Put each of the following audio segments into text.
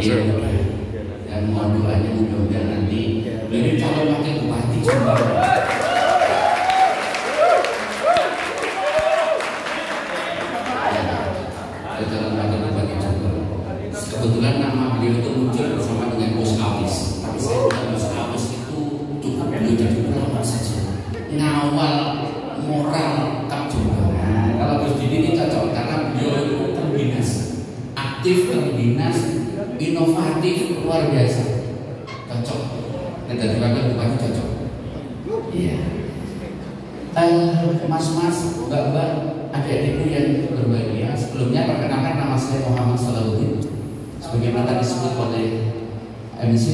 Iya, dan mohon doanya mudah-mudahan nanti beliau calon wakil bupati Jombang. Kebetulan nama beliau itu muncul bersama dengan Gus Awis, tapi saya bilang Gus Awis itu cukup beliau jadi ulama saja, ngawal moral Kap Jombang. Nah, kalau Gus Didi ini cocok karena beliau itu terbinas, aktif, terbinas, inovatif, luar biasa, cocok. Dan dari wakil bupati cocok. Iya. Mas-mas, mbak-mbak, adik-adikku yang berbahagia, sebelumnya perkenalkan nama saya Muhammad Salahuddin. Sebagaimana tadi disebut oleh MC,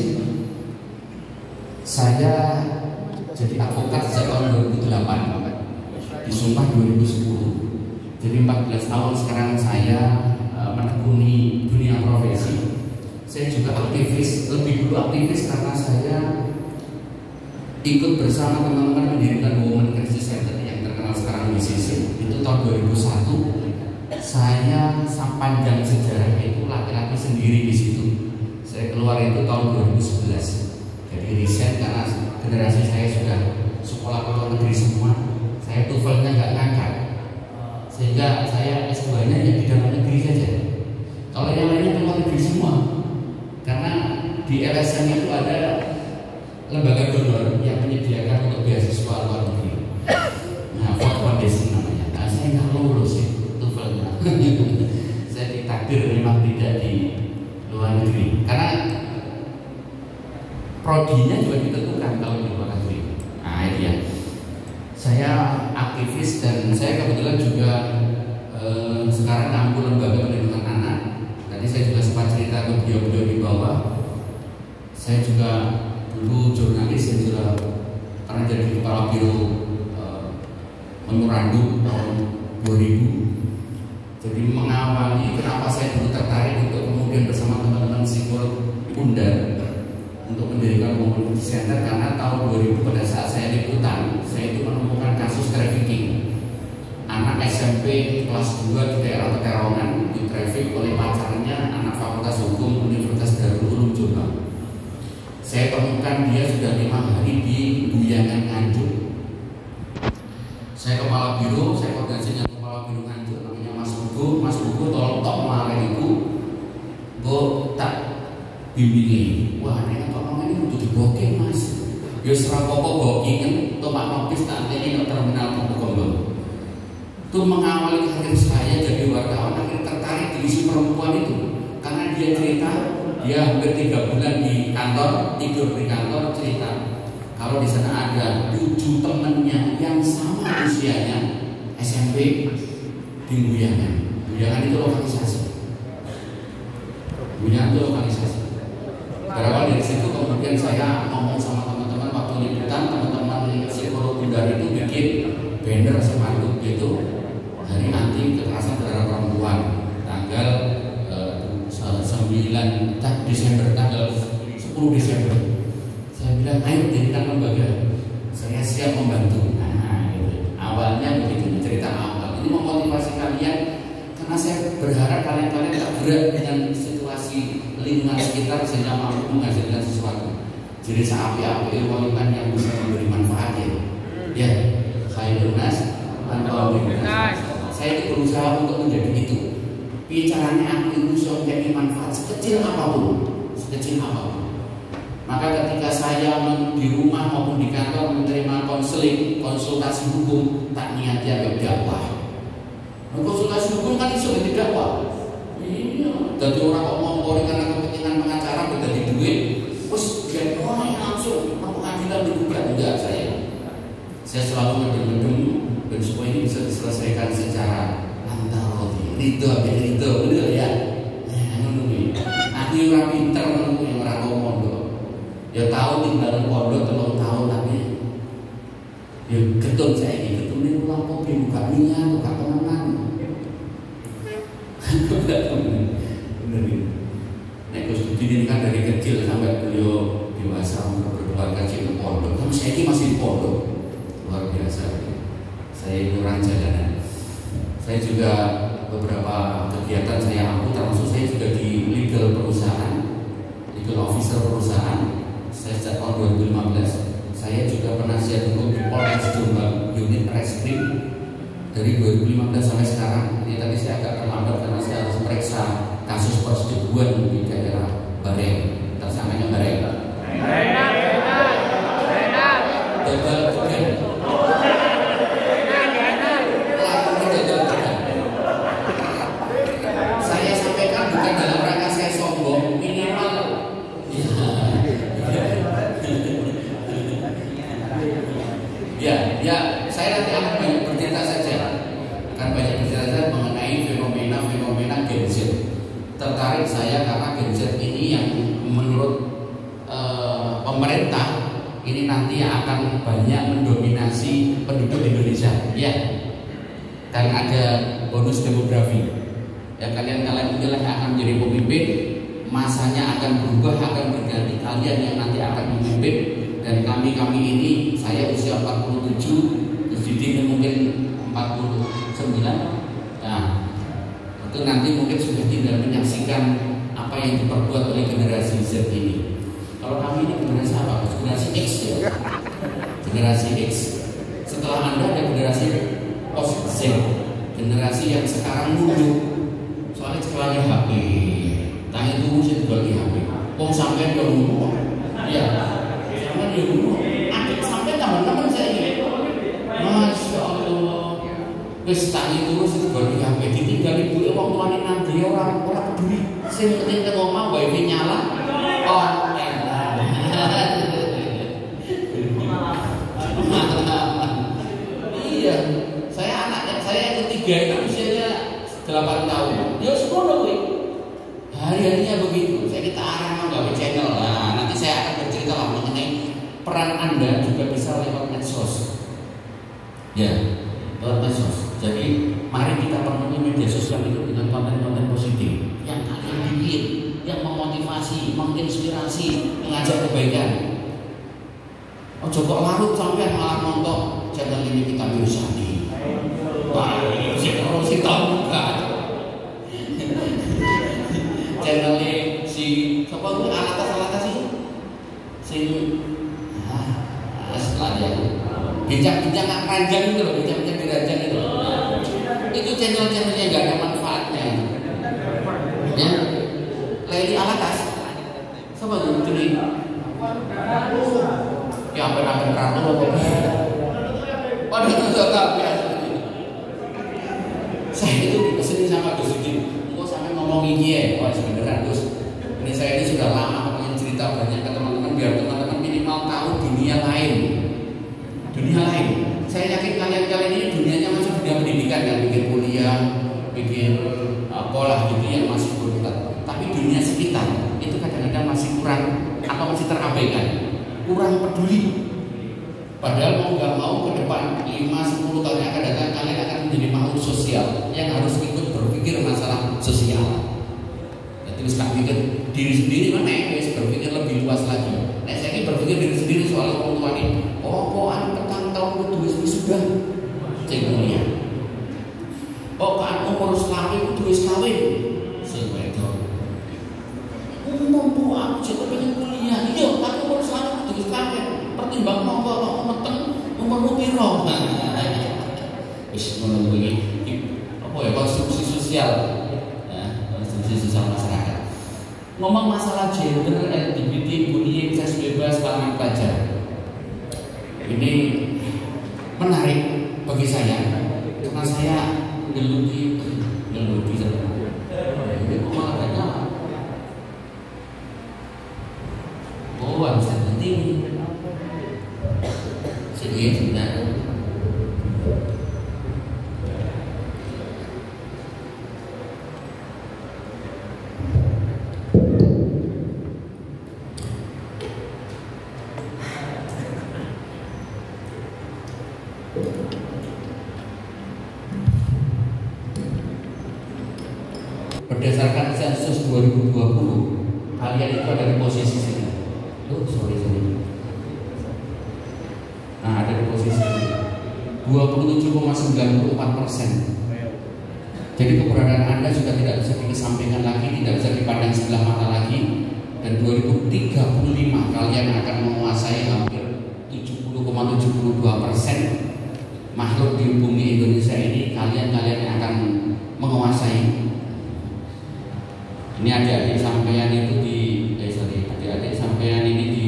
saya jadi advokat sejak tahun 2008, disumpah 2010. Jadi 14 tahun sekarang saya menekuni dunia profesi. Saya juga aktivis, lebih dulu aktivis karena saya ikut bersama teman-teman mendirikan Women Crisis Center yang terkenal sekarang di WCC. Itu tahun 2001. Saya sepanjang sejarah itu laki-laki sendiri di situ. Saya keluar itu tahun 2011. Jadi riset karena generasi saya sudah sekolah ke luar negeri semua. Saya TOEFL-nya nggak ngangkat, sehingga saya S2-nya ya di dalam negeri saja. Kalau yang lainnya ke luar negeri semua. Karena di LSM itu ada lembaga donor yang menyediakan untuk beasiswa luar negeri. Nah, Ford Foundation namanya. Nah, saya nggak lulus ya. Saya ditakdir memang tidak di luar negeri karena prodinya juga ditentukan kalau di luar negeri. Nah itu ya. Saya aktivis dan saya kebetulan juga sekarang nampu lembaga perlindungan anak. Tadi saya juga sempat cerita ke beliau-beliau di bawah. Saya juga dulu jurnalis yang juga karena jadi kepala biro memorandum tahun 2000. Jadi mengawali kenapa saya dulu tertarik untuk kemudian bersama teman-teman psikolog Undar untuk mendirikan Women Crisis Center karena tahun 2000 pada saat saya liputan, saya itu menemukan kasus trafficking anak SMP kelas 2 di daerah Pekalongan di traffic oleh pacarnya anak Fakultas Hukum Universitas Darul Ulum Jombang. Saya temukan dia sudah 5 hari di Buyangan Nganjuk. Saya kepala biro, saya koordinasi dengan kepala biro Nganjuk namanya Mas Buku tolong tok marah ibu bu tak bimbingi. Wah ini apa ini untuk diboking mas ya serang pokok bokingen tomak nopis tak ini terminal Pokok itu mengawali karir saya jadi wartawan. Akhirnya tertarik di isu perempuan itu karena dia cerita dia hampir 3 bulan di kantor, tidur di kantor, cerita kalau di sana ada 7 temennya yang sama usianya SMP di Buyangan. Buyangan itu lokalisasi. Buyangan itu lokalisasi. Berawal dari situ kemudian saya ngomong sama teman-teman waktu liputan, teman-teman psikolog Undar itu bikin banner sepanduk gitu hari anti kekerasan terhadap perempuan tanggal 9 Desember, tanggal 10 Desember. Saya bilang ayo jadikan lembaga, saya siap membantu. Nah gitu. Awalnya begitu cerita awal. Ini memotivasi kalian karena saya berharap kalian tak berat dengan situasi lingkungan sekitar sehingga mampu menghasilkan sesuatu. Jadi seapi-api lingkungan yang bisa memberi manfaat ya khairun nas manfaatun nas. Saya itu berusaha untuk menjadi itu. Bicaranya aku itu bisa menjadi manfaat sekecil apapun. Maka ketika saya di rumah maupun di kantor menerima konseling, konsultasi hukum, tak niat ya dakwah. Konsultasi hukum kan iso di dakwah. Iya. Jadi orang kok ngompori karena kepentingan pengacara menjadi duit, terus dia langsung pengadilan digugat enggak saya. Saya selalu mendem dan supaya ini bisa diselesaikan secara antara ridho, betul ya. Aku orang pinter menunggu yang orang komodo. Ya tahu tinggal pondok 3 tahun tapi ya ketun saya ini ketun ini ulang kopi buka minyak buka temenan. Bener ini. Nek Gus Didi kan dari kecil sampai beliau dewasa untuk berkeluarga di pondok. Tapi saya ini masih di pondok luar biasa. Saya ini orang jalanan. Saya juga beberapa kegiatan saya ambil termasuk saya juga di legal perusahaan People Officer perusahaan. Saya sejak tahun 2015. Saya juga penasihat hukum di Polres Jombang unit Reskrim dari 2015 sampai sekarang. Ini tadi saya agak terlambat karena saya harus periksa kasus persetubuhan di daerah Bareng. Tersangkanya Bareng. Gagal bukan. Pelakunya gagal bukan. Saya sampaikan bukan dalam rangka saya sombong, minimal. Ya, saya nanti akan banyak bercerita saja. Akan banyak bercerita saja mengenai fenomena Gen Z. Tertarik saya karena Gen Z ini yang menurut pemerintah ini nanti akan banyak mendominasi penduduk Indonesia. Ya, kan ada bonus demografi. Ya, kalian inilah yang akan menjadi pemimpin. Masanya akan berubah, akan berganti. Kalian yang nanti akan memimpin. Dan kami ini, saya usia 47, terus Didi mungkin 49. Nah, itu nanti mungkin sudah tinggal menyaksikan apa yang diperbuat oleh generasi Z ini. Kalau kami ini generasi apa? Generasi X ya. Generasi X. Setelah Anda ada generasi post Z, generasi yang sekarang mundur. Soalnya sekolahnya HP, tanya itu mesti dibagi HP. Sampai ke rumah, ya. Adik sampai teman-teman saya ini, Masya Allah, pesta itu segala HP ditinggal ibu, orang tuanya nanti orang peduli, saya penting ngomong wifi nyala, iya, saya yang ketiga itu usianya 8 tahun, dia 10 hari-harinya begitu, saya kita arah nggak channel, nah nanti saya akan bercerita lah mengenai peran Anda juga bisa lewat medsos. Ya, lewat medsos. Jadi mari kita penuhi media sosial itu dengan konten-konten positif yang kalian bikin, yang memotivasi, menginspirasi, mengajak kebaikan. Oh, kok larut sampai malah nonton channel ini kita Mirsani. Wah, si tahu bukan? Channelnya si siapa tuh atas si setelah bincang-bincang ranjang itu loh, bincang-bincang di ranjang itu channel-channelnya nggak ada manfaatnya ya. Leli Alatas sama tuh ini ya hampir ratu waduh itu tak biasa. Saya itu kesini sama Gus Udin, kok sampai ngomong ini ya, wah sebenarnya Gus, ini saya ini sudah lama pengen cerita banyak ke teman-teman biar teman-teman minimal tahu dunia lain. Saya yakin kalian ini dunianya masih dunia pendidikan kan, bikin kuliah, bikin pola gitu yang masih berkutat. Tapi dunia sekitar itu kadang-kadang masih kurang atau masih terabaikan, kurang peduli. Padahal mau nggak mau ke depan 5-10 tahun yang akan datang kalian akan menjadi makhluk sosial yang harus ikut berpikir masalah sosial. Jadi bisa pikir diri sendiri mana yang berpikir lebih luas lagi. Nah, saya ini berpikir diri sendiri soal orang tua ini. Kan petang tahun itu sudah cek kuliah. Kan umur selawin itu kawin. Saya itu. Umur aku juga pengen kuliah. Iya, tapi umur selawin itu kawin. Pertimbang mau meteng umur piro. Wis ngono kuwi. Apa ya konstruksi sosial. Ya, konstruksi sosial masyarakat. Ngomong masalah gender, LGBT, bullying, seks bebas, kalangan pelajar. Ini menarik bagi saya karena saya geluti malah banyak. Harus penting. Sedikit sebenarnya. Berdasarkan sensus 2020, kalian itu ada di posisi sini. Sorry. Nah, ada di posisi sini. 27,94%. Jadi keberadaan Anda sudah tidak bisa dikesampingkan lagi, tidak bisa dipandang sebelah mata lagi. dan 2035 kalian akan menguasai hampir 70,72% makhluk di bumi Indonesia ini. Kalian akan menguasai. Ini adik-adik sampean itu adik-adik sampean ini di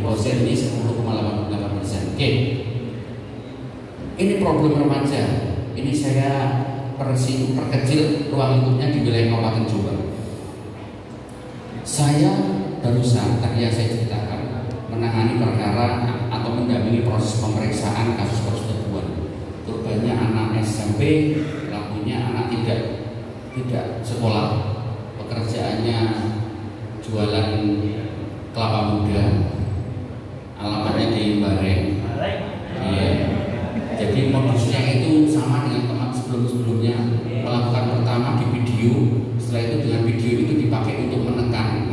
proses ini 10,88%. Oke. Ini problem remaja. Ini saya perkecil ruang lingkupnya di wilayah Kabupaten Jombang. Saya barusan tadi yang saya ceritakan menangani perkara atau mendampingi proses pemeriksaan kasus persetubuhan. Korbannya anak SMP, pelakunya anak tidak sekolah, pekerjaannya jualan kelapa muda, alamatnya di Bareng. Iya. Jadi modusnya itu sama dengan sebelumnya, melakukan pertama di video, setelah itu dengan video itu dipakai untuk menekan,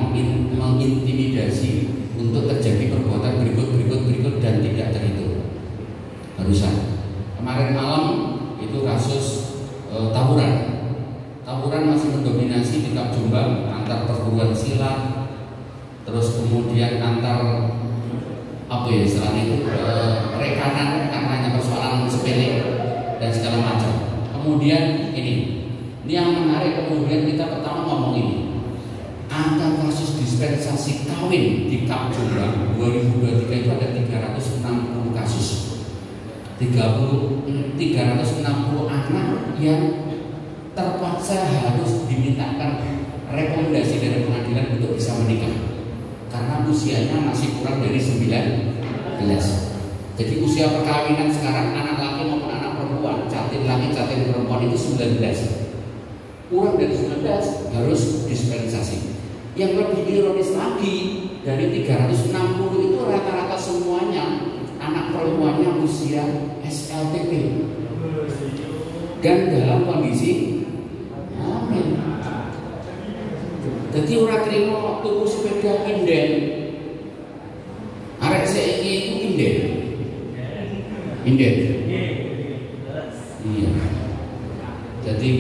mengintimidasi untuk terjadi perbuatan berikut dan tidak terhitung. Barusan kemarin malam itu kasus tawuran masih mendominasi di Kap Jombang, antar perguruan silat, terus kemudian antar rekanan karena hanya persoalan sepele dan segala macam. Kemudian ini yang menarik, kemudian kita pertama ngomong ini, angka kasus dispensasi kawin di Kap Jombang 2023 itu ada 360 kasus, 360 anak yang terpaksa harus dimintakan rekomendasi dari pengadilan untuk bisa menikah karena usianya masih kurang dari 19. Jadi usia perkawinan sekarang anak laki maupun anak perempuan, catin laki catin perempuan itu 19. Kurang dari 19 harus dispensasi. Yang lebih ironis lagi, dari 360 itu rata-rata semuanya anak perempuannya usia SLTP dan dalam kondisi hamil. Jadi orang terima tuku sepeda inden, arek saiki itu inden. Iya. Jadi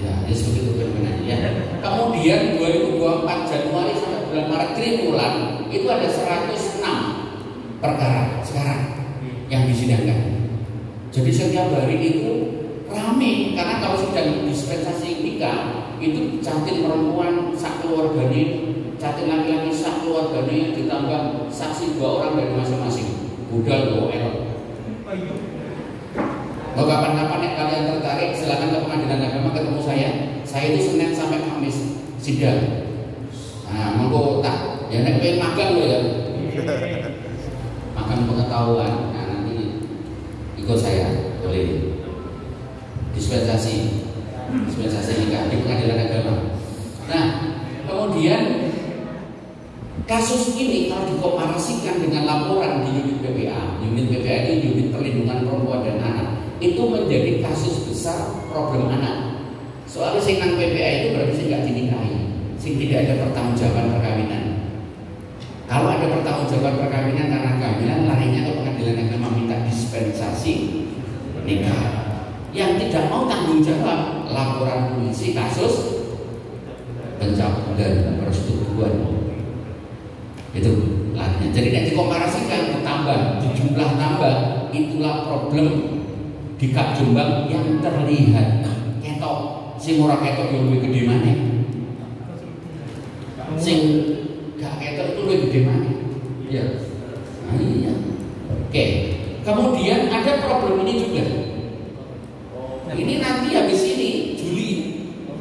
ya seperti itu fenomena ya. Kemudian 2024 Januari sampai bulan Maret triwulan itu ada 106 perkara sekarang yang disidangkan. Jadi setiap hari itu rame karena kalau sedang dispensasi nikah itu catin perempuan sak keluarganya, catin laki-laki sak keluarganya, ditambah saksi 2 orang dari masing-masing. Budal goel. Kalau kapan-kapan yang kalian tertarik silakan ke pengadilan agama ketemu saya. Saya itu Senin sampai Kamis sidang. Nah, monggo tak ya nek pengen magang loh ya. Makan pengetahuan. Nah, nanti ikut saya boleh. Dispensasi nikah di pengadilan agama. Nah, kemudian kasus ini kalau dikomparasikan dengan laporan di unit PPA itu unit perlindungan perempuan dan anak, itu menjadi kasus besar problem anak. Soalnya sing nang PPA itu berarti sing nggak dinikahi, sing tidak ada pertanggungjawaban perkawinan. Kalau ada pertanggungjawaban perkawinan karena kehamilan, larinya ke pengadilan agama minta dispensasi nikah. Yang tidak mau tanggung jawab laporan polisi kasus pencabulan persetubuhan. Itu larinya. Jadi nanti dikomparasikan ditambah jumlah tambah, itulah problem di Kap Jombang yang terlihat ketok. Sing ora ketok yo luwih gede maneh. Sing gak ketok itu luwih gede maneh. Ya. Nah, iya. Oke. Kemudian ada problem ini juga. Ini nanti habis ini Juli.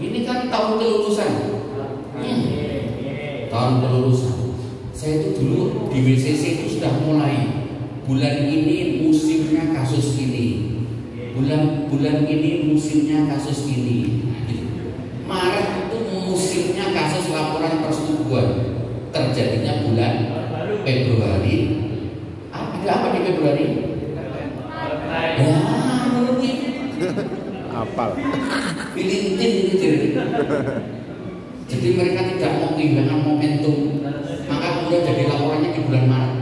Ini kan tahun kelulusan. Tahun kelulusan. Saya itu dulu di WCC itu sudah mulai bulan ini musimnya kasus ini. Bulan ini musimnya kasus ini. Maret itu musimnya kasus laporan persetubuhan. Terjadinya bulan Februari. Ada apa di Februari? Ya, apal. Pilintin ini jadi mereka tidak mau kehilangan momentum, maka kemudian jadi laporannya di bulan Maret.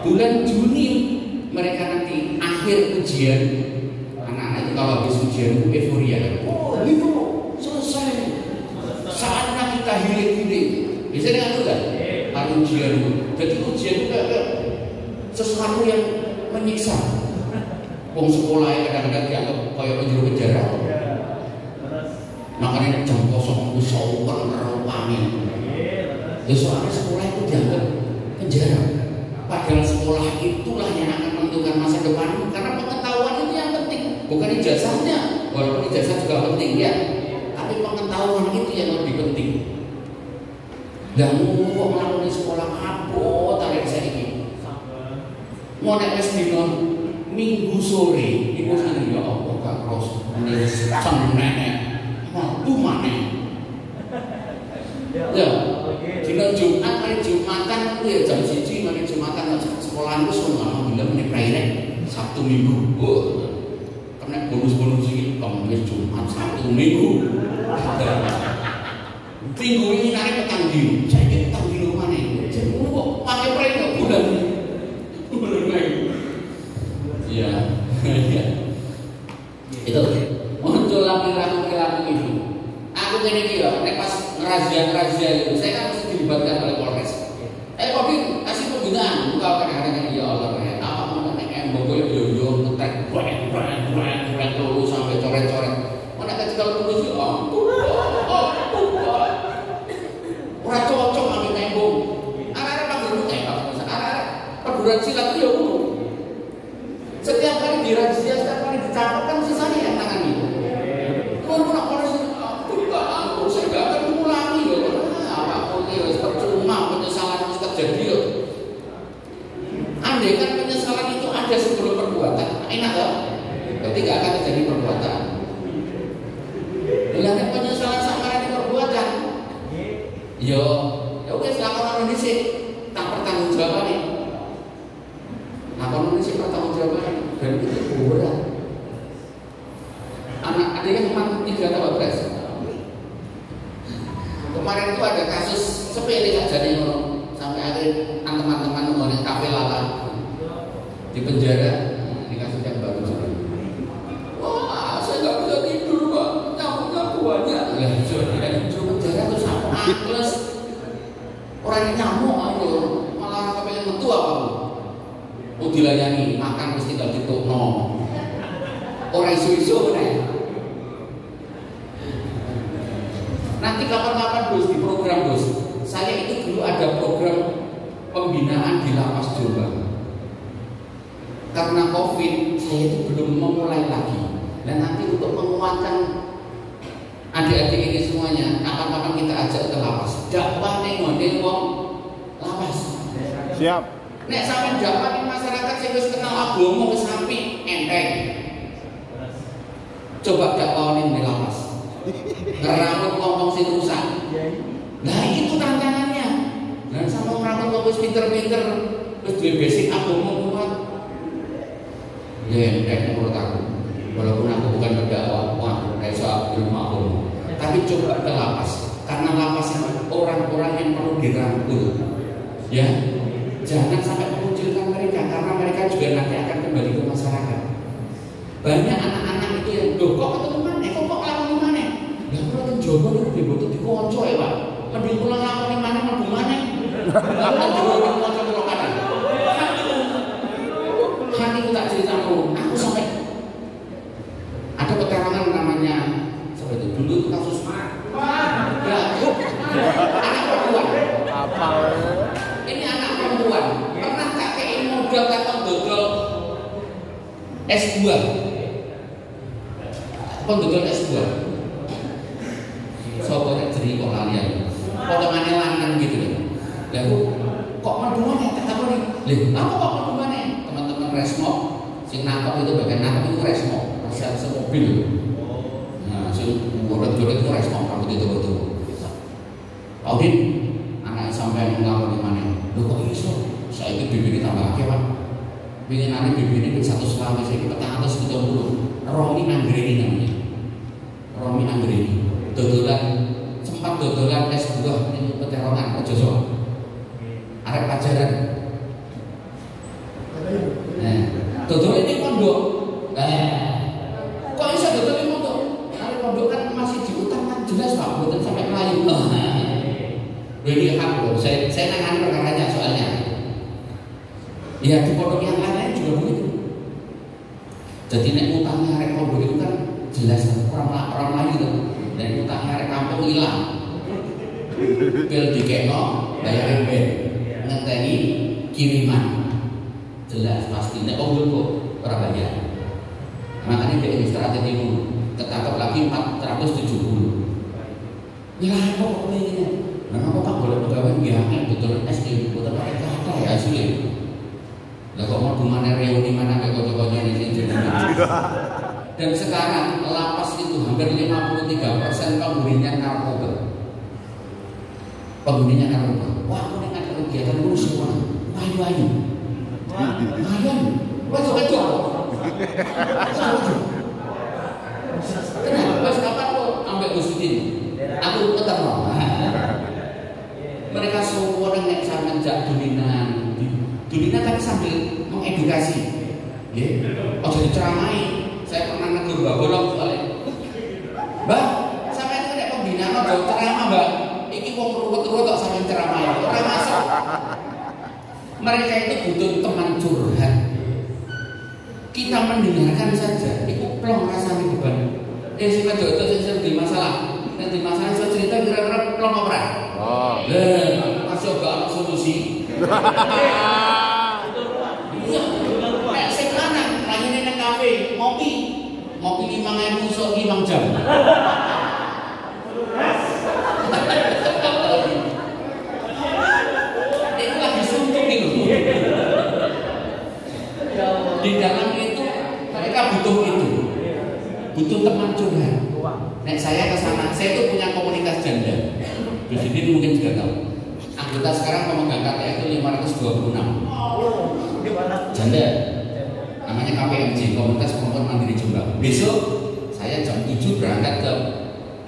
Bulan Juni mereka nanti akhir ujian, anak-anak itu kalau habis ujian itu euforia. Oh itu selesai, saatnya kita healing Biasanya anu kan, ujian. Jadi ujian itu kayak sesuatu yang menyiksa. Wong sekolah kadang-kadang dianggap kayak penjara. Makanya jam kosong itu sauper ngerawani. Ya soalnya sekolah itu dianggap penjara. Padahal sekolah itulah yang akan menentukan masa depan. Karena pengetahuan itu yang penting, bukan ijazahnya. Walaupun ijazah juga penting ya, tapi pengetahuan itu yang lebih penting. Dan kok melakukan sekolah apa tarik saya ini? Mau naik wes dino Minggu sore, Minggu sore ya Allah gak cross, ini sang nenek, mau mana? Ya, dino Jumat, hari Jumatan itu ya jam 1, hari Jumatan sekolah itu semua alhamdulillah ini prairek Sabtu Minggu, karena bonus-bonus ini Kamis Jumat Sabtu Minggu. Minggu ini narik petang dino, saya kira petang dino mana? Jadi kok pakai prairek bulan? Ya, itu muncul perilaku itu. Aku ini kira, pas razia itu, saya kan mesti dilibatkan oleh Polres. Kok kasih pembinaan, bukan kadang-kadang ya Allah, apa mau naik boboy yo ngetek, buat dulu sampai coret-coret. Mau naik kalau terus ya, orang cocok ambil nembong. Arah-arah perguruan silat itu ya bu. Setiap kali dirazia, setiap kali ditangkap kan sisanya yang tangani. Kalau nak polisi, saya gak akan mengulangi ya. Apapun itu percuma penyesalan itu terjadi ya. Andai kan penyesalan itu ada sebelum perbuatan, enak ya. Berarti gak akan terjadi perbuatan. Bila penyesalan sama di perbuatan, ya oke laporan ini sih tak bertanggung jawab nih. Laporan ini sih bertanggung jawab dan itu berat. Anak ada yang 3 atau 12. Kemarin itu ada kasus sepele saja nih sampai akhirnya teman-teman ngomongin kafe lala di penjara. Ini kasus yang baru juga. Wah, saya nggak bisa tidur pak, nyamuknya banyak. Ya sudah di penjara terus apa? Terus orang yang nyamuk aja malah kepengen metu apa? Oh dilayani makan mesti tinggal ditukno. Orang isu-isu nih. Nanti kapan-kapan Gus di program Gus. Saya itu dulu ada program pembinaan di lapas Jombang. Karena Covid saya itu belum memulai lagi. Dan nanti untuk menguatkan adik-adik ini semuanya, kapan-kapan kita ajak ke lapas. Dakwah ning ngene wong lapas. Siap. Nek sampean dakwah ning masyarakat sing wis kenal agama wis apik, enteng. Coba dakwah ning lapas. Ngeramut ngomong sing rusak. Nah itu tantangannya. Dan sama ngeramut ngomong wis pinter-pinter, wis duwe basic agama kuat. Ya enteng menurut aku. Walaupun aku bukan berdakwah, wah, saya ilmu agama. Tapi coba ke lapas, karena lapas itu orang-orang yang perlu dirangkul. Ya, jangan sampai mengucilkan mereka, karena mereka juga nanti akan kembali ke masyarakat. Banyak anak-anak itu yang kok ketemu mana, kok lakukan mana? Ya kalau ke Jawa itu dibutuh dikonco ya pak. Mending pulang lakukan mana, mending mana? Kalau Jawa itu konco pulang kanan. Hatiku tak cerita aku sampai ada keterangan namanya seperti itu. Dulu itu kasus ya, anak perempuan. Ini anak perempuan pernah kakek modal kata dodol S2. Pendodol S2. Soalnya jadi kok lalian. Potongannya lanang gitu loh. Lalu kok mendumannya tak tahu nih. Apa kok mendumannya? Teman-teman Resmo sing nangkep itu bagian nangkep itu Resmo. Masih semobil. Nah, si jodoh-jodoh itu Resmo rambut itu betul. Audit anak sampai ngelakuin mana? Loh kok iso? Saya itu bibirnya tambah akeh pak. Bikin anak bibirnya itu 1 selama saya petang atas 30. Romi Anggreni namanya. Romi Anggreni. Sempat dodolan S2 ini peterongan aja so. Arek pacaran. Nah, dodol ini pondok. Kok bisa dodol ini pondok? Arek pondok kan masih di hutan kan jelas pak, bukan sampai Melayu. Ini hak loh, saya nangani perkaranya soalnya. Ya di pondok yang lain juga begitu. Jadi nek utangnya arek pondok itu kan jelas orang lain gitu. Dan utangnya arek kampung hilang. Bil dikekno bayarin ben. Ngenteni kiriman. Jelas pasti nek wong kok ora bayar. Makanya dia strategi itu ketangkap lagi 470. Ya kok ini. Nah, apa Pak boleh pegawai biangnya betul SD betul pakai kata ya asli. Lah kok mau mana reuni mana kayak kocok-kocok ini jadi. Dan sekarang lapas itu hampir 53% penghuninya narkoba. Penghuninya narkoba. Wah, aku dengan kegiatan lu semua. Ayo. Ayo. Wajib. Kenapa? Pas kapan kok ambek Gusudin? Aku ketemu. Mereka semua nek sampean jak dulinan. Dulinan kan sambil mengedukasi. Nggih. Ojo diceramai. Saya pernah negur Mbak Bolong soalnya. Mbak, sampean itu nek pembinaan ojo ceramah, Mbak. Iki wong ruwet-ruwet kok sampean ceramai. Ora masuk. Mereka itu butuh teman curhat. Kita mendengarkan saja, itu plong rasanya beban. Si Pak Joto sing di masalah. Nanti masalah saya cerita kira-kira plong apa? Oh. Masih gak ada solusi. Iya. Nek sing lanang rayane nang kafe, ngopi 5.000 sok 5 jam. Itu lagi suntuk itu. Di dalam itu mereka butuh itu, butuh teman curhat. Nek saya ke sana, saya itu punya komunitas janda. Di sini mungkin juga tahu. Anggota sekarang pemegang KTA itu 526. Janda. Namanya KPMJ, Komunitas Perempuan Mandiri Jombang. Besok saya jam 7 berangkat ke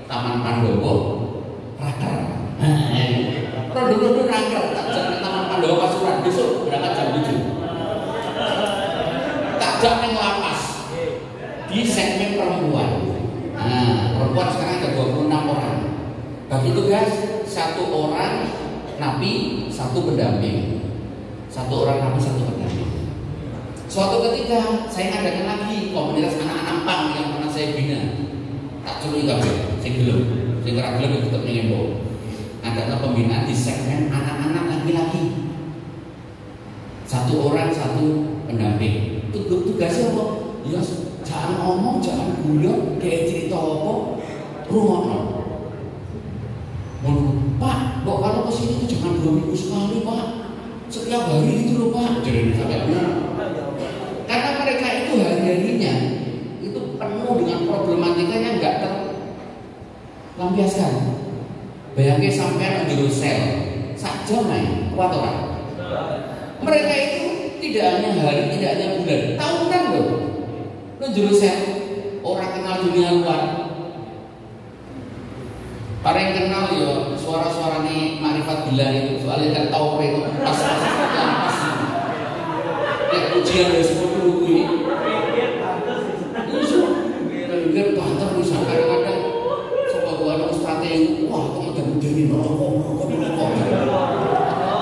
Taman Pandowo, Raker. Rondo Raker, ke Taman Pandowo Pasuruan. Besok berangkat jam 7. Tak yang lapas di segmen perempuan. Nah, perempuan sekarang ada 26 orang. Bagi tugas 1 orang napi, 1 pendamping. 1 orang napi, 1 pendamping. Suatu ketika saya ngadakan lagi komunitas anak-anak pang yang pernah saya bina. Tak curi kabeh, saya gelem. Saya ora gelem tetep nyembo. Ada pembinaan di segmen anak-anak laki-laki. 1 orang, 1 pendamping. Tugasnya apa? Ya jangan ngomong, jangan guyon, kayak cerita apa, rumono. Pak, kok kalau kesini itu jangan 2 minggu sekali, Pak. Setiap hari itu loh, Pak. Jadi sampai karena mereka itu hari-harinya itu penuh dengan problematika yang nggak terlampiaskan. Bayangin sampai menjadi sel, saja main, kuat orang. Mereka itu tidak hanya hari, tidak hanya bulan, tahunan loh. Lo jurusan orang kenal dunia luar. Para yang kenal ya suara-suara nih Ma'rifat Billah itu soalnya kan tahu itu pas ya ujian dari sepuluh ini. Biar banter bisa kadang-kadang sobat gua ada strategi, wah kok mudah-mudahan ini rokok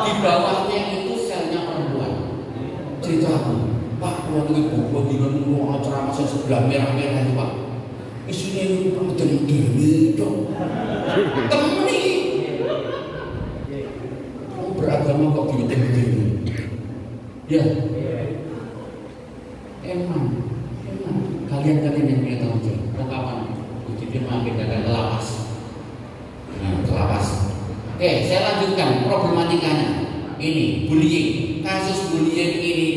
di bawahnya itu selnya perempuan. Cerita aku, Pak, kalau itu buat di ruang ceramah saya sebelah merah-merah itu Pak. Isinya ini mudah-mudahan dong. Temen nih. Beragama kok gini-gini. Ya. Emang kalian yang punya tanggung jawab. Mau kapan? Jadi makin ada kelapas. Nah, kelapas. Oke, saya lanjutkan problematikanya. Ini bullying, kasus bullying ini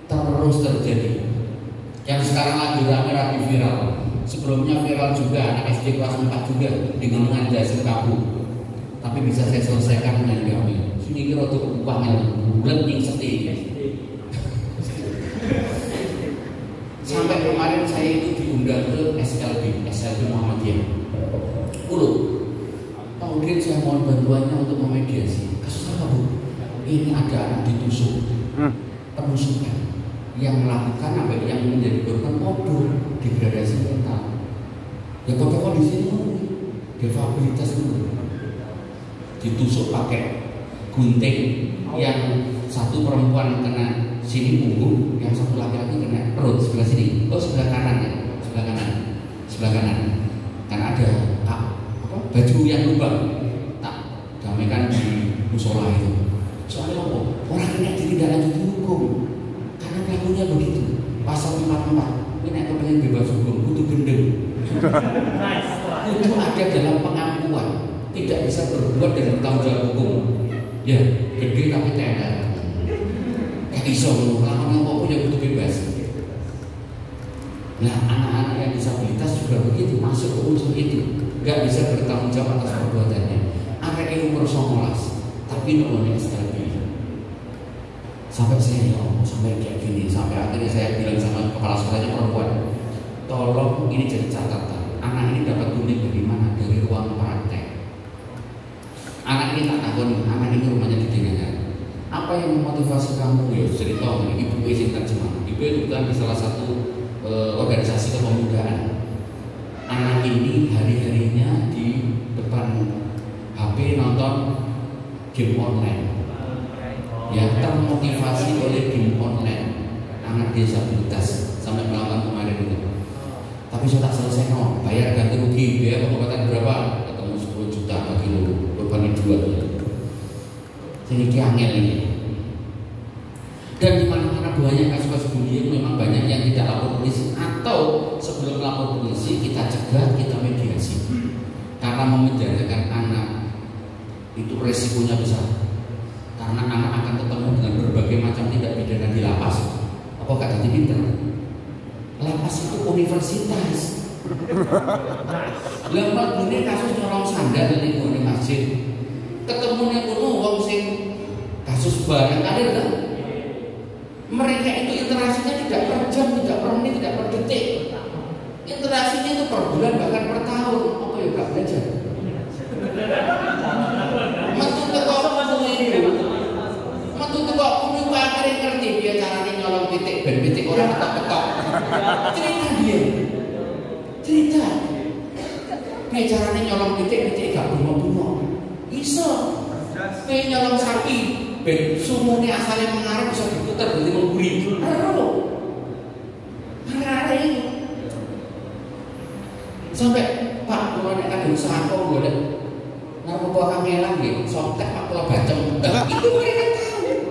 terus terjadi. Yang sekarang lagi rame-rame viral. Sebelumnya viral juga anak SD kelas 4 juga dengan Jasir Kabu. Tapi bisa saya selesaikan dengan kami. Sini kira untuk upahnya bulan yang setia. Sampai kemarin saya itu diundang ke SLB Muhammadiyah. Kemudian saya mohon bantuannya untuk memediasi. Kasus apa Bu? Ini ada anak ditusuk, penusukan, yang melakukan apa yang menjadi korban bodoh, degradasi mental. Ya kok di sini defabilitas itu ditusuk pakai gunting, yang satu perempuan kena sini punggung, yang satu laki-laki kena perut sebelah sini. Oh sebelah kanan ya, sebelah kanan. Kan ada baju yang lubang, tak damaikan di musola itu. Soalnya apa? Orang kena ditindaklanjuti hukum karena pelakunya begitu. Pasal 44, ini nek kepengen bebas hukum, kudu gendeng. Itu ada dalam pengakuan, tidak bisa berbuat dan bertanggung jawab hukum. Ya, gede tapi tenda. Gak bisa melakukan apa-apa yang kudu bebas. Nah, anak-anak yang disabilitas juga begitu, masuk ke unsur itu, gak bisa bertanggung jawab atas perbuatannya. Anak umur 19, tapi nolongnya stabil. Sampai saya sampai kayak gini, sampai akhirnya saya bilang sama kepala sekolahnya perempuan, tolong ini jadi catatan, anak ini dapat kuning dari mana? Dari ruang praktek. Anak ini tak takut, anak ini rumahnya di Dengangan. Apa yang memotivasi kamu? Ya cerita ini ibu izin terjemah. Ibu itu kan di salah satu organisasi kepemudaan. Anak ini hari-harinya di depan HP nonton game online. Ya, termotivasi oleh game online. Anak disabilitas sampai melakukan kemarin itu. Tapi saya tak selesai no, bayar ganti rugi, biaya pengobatan berapa? Ketemu 10 juta bagi lu, berbagi 2. Jadi angel ini. Dan di mana-mana banyak kasus-kasus bullying, memang banyak yang tidak lapor polisi, atau sebelum lapor polisi kita cegah, kita mediasi. Karena memenjarakan anak itu resikonya besar. Karena anak akan ketemu dengan berbagai macam tindak pidana di lapas. Apa gak jadi pinter? Lapas itu universitas. Lembat ini kasus nyolong sandal di masjid. Ketemunya kuno wong sing kasus barang kadir kan? Mereka itu interaksinya tidak per jam, tidak per menit, tidak per detik. Interaksinya itu per bulan bahkan per tahun. Apa ya gak belajar? Metu kok kudu akhirnya ngerti dia caranya nyolong pitik ben pitik orang ketok-ketok. Cerita dia. Cerita. Dia caranya nyolong pitik gak bunga-bunga. Iso. Dia nyolong sapi ben sumune asalnya mengarah bisa diputar berarti menggurih. Aduh. Ada ini. Sampai Pak kalau nek kadang usaha kok golek narkoba kangelan nggih, softtek Pak kula bacem. Itu mereka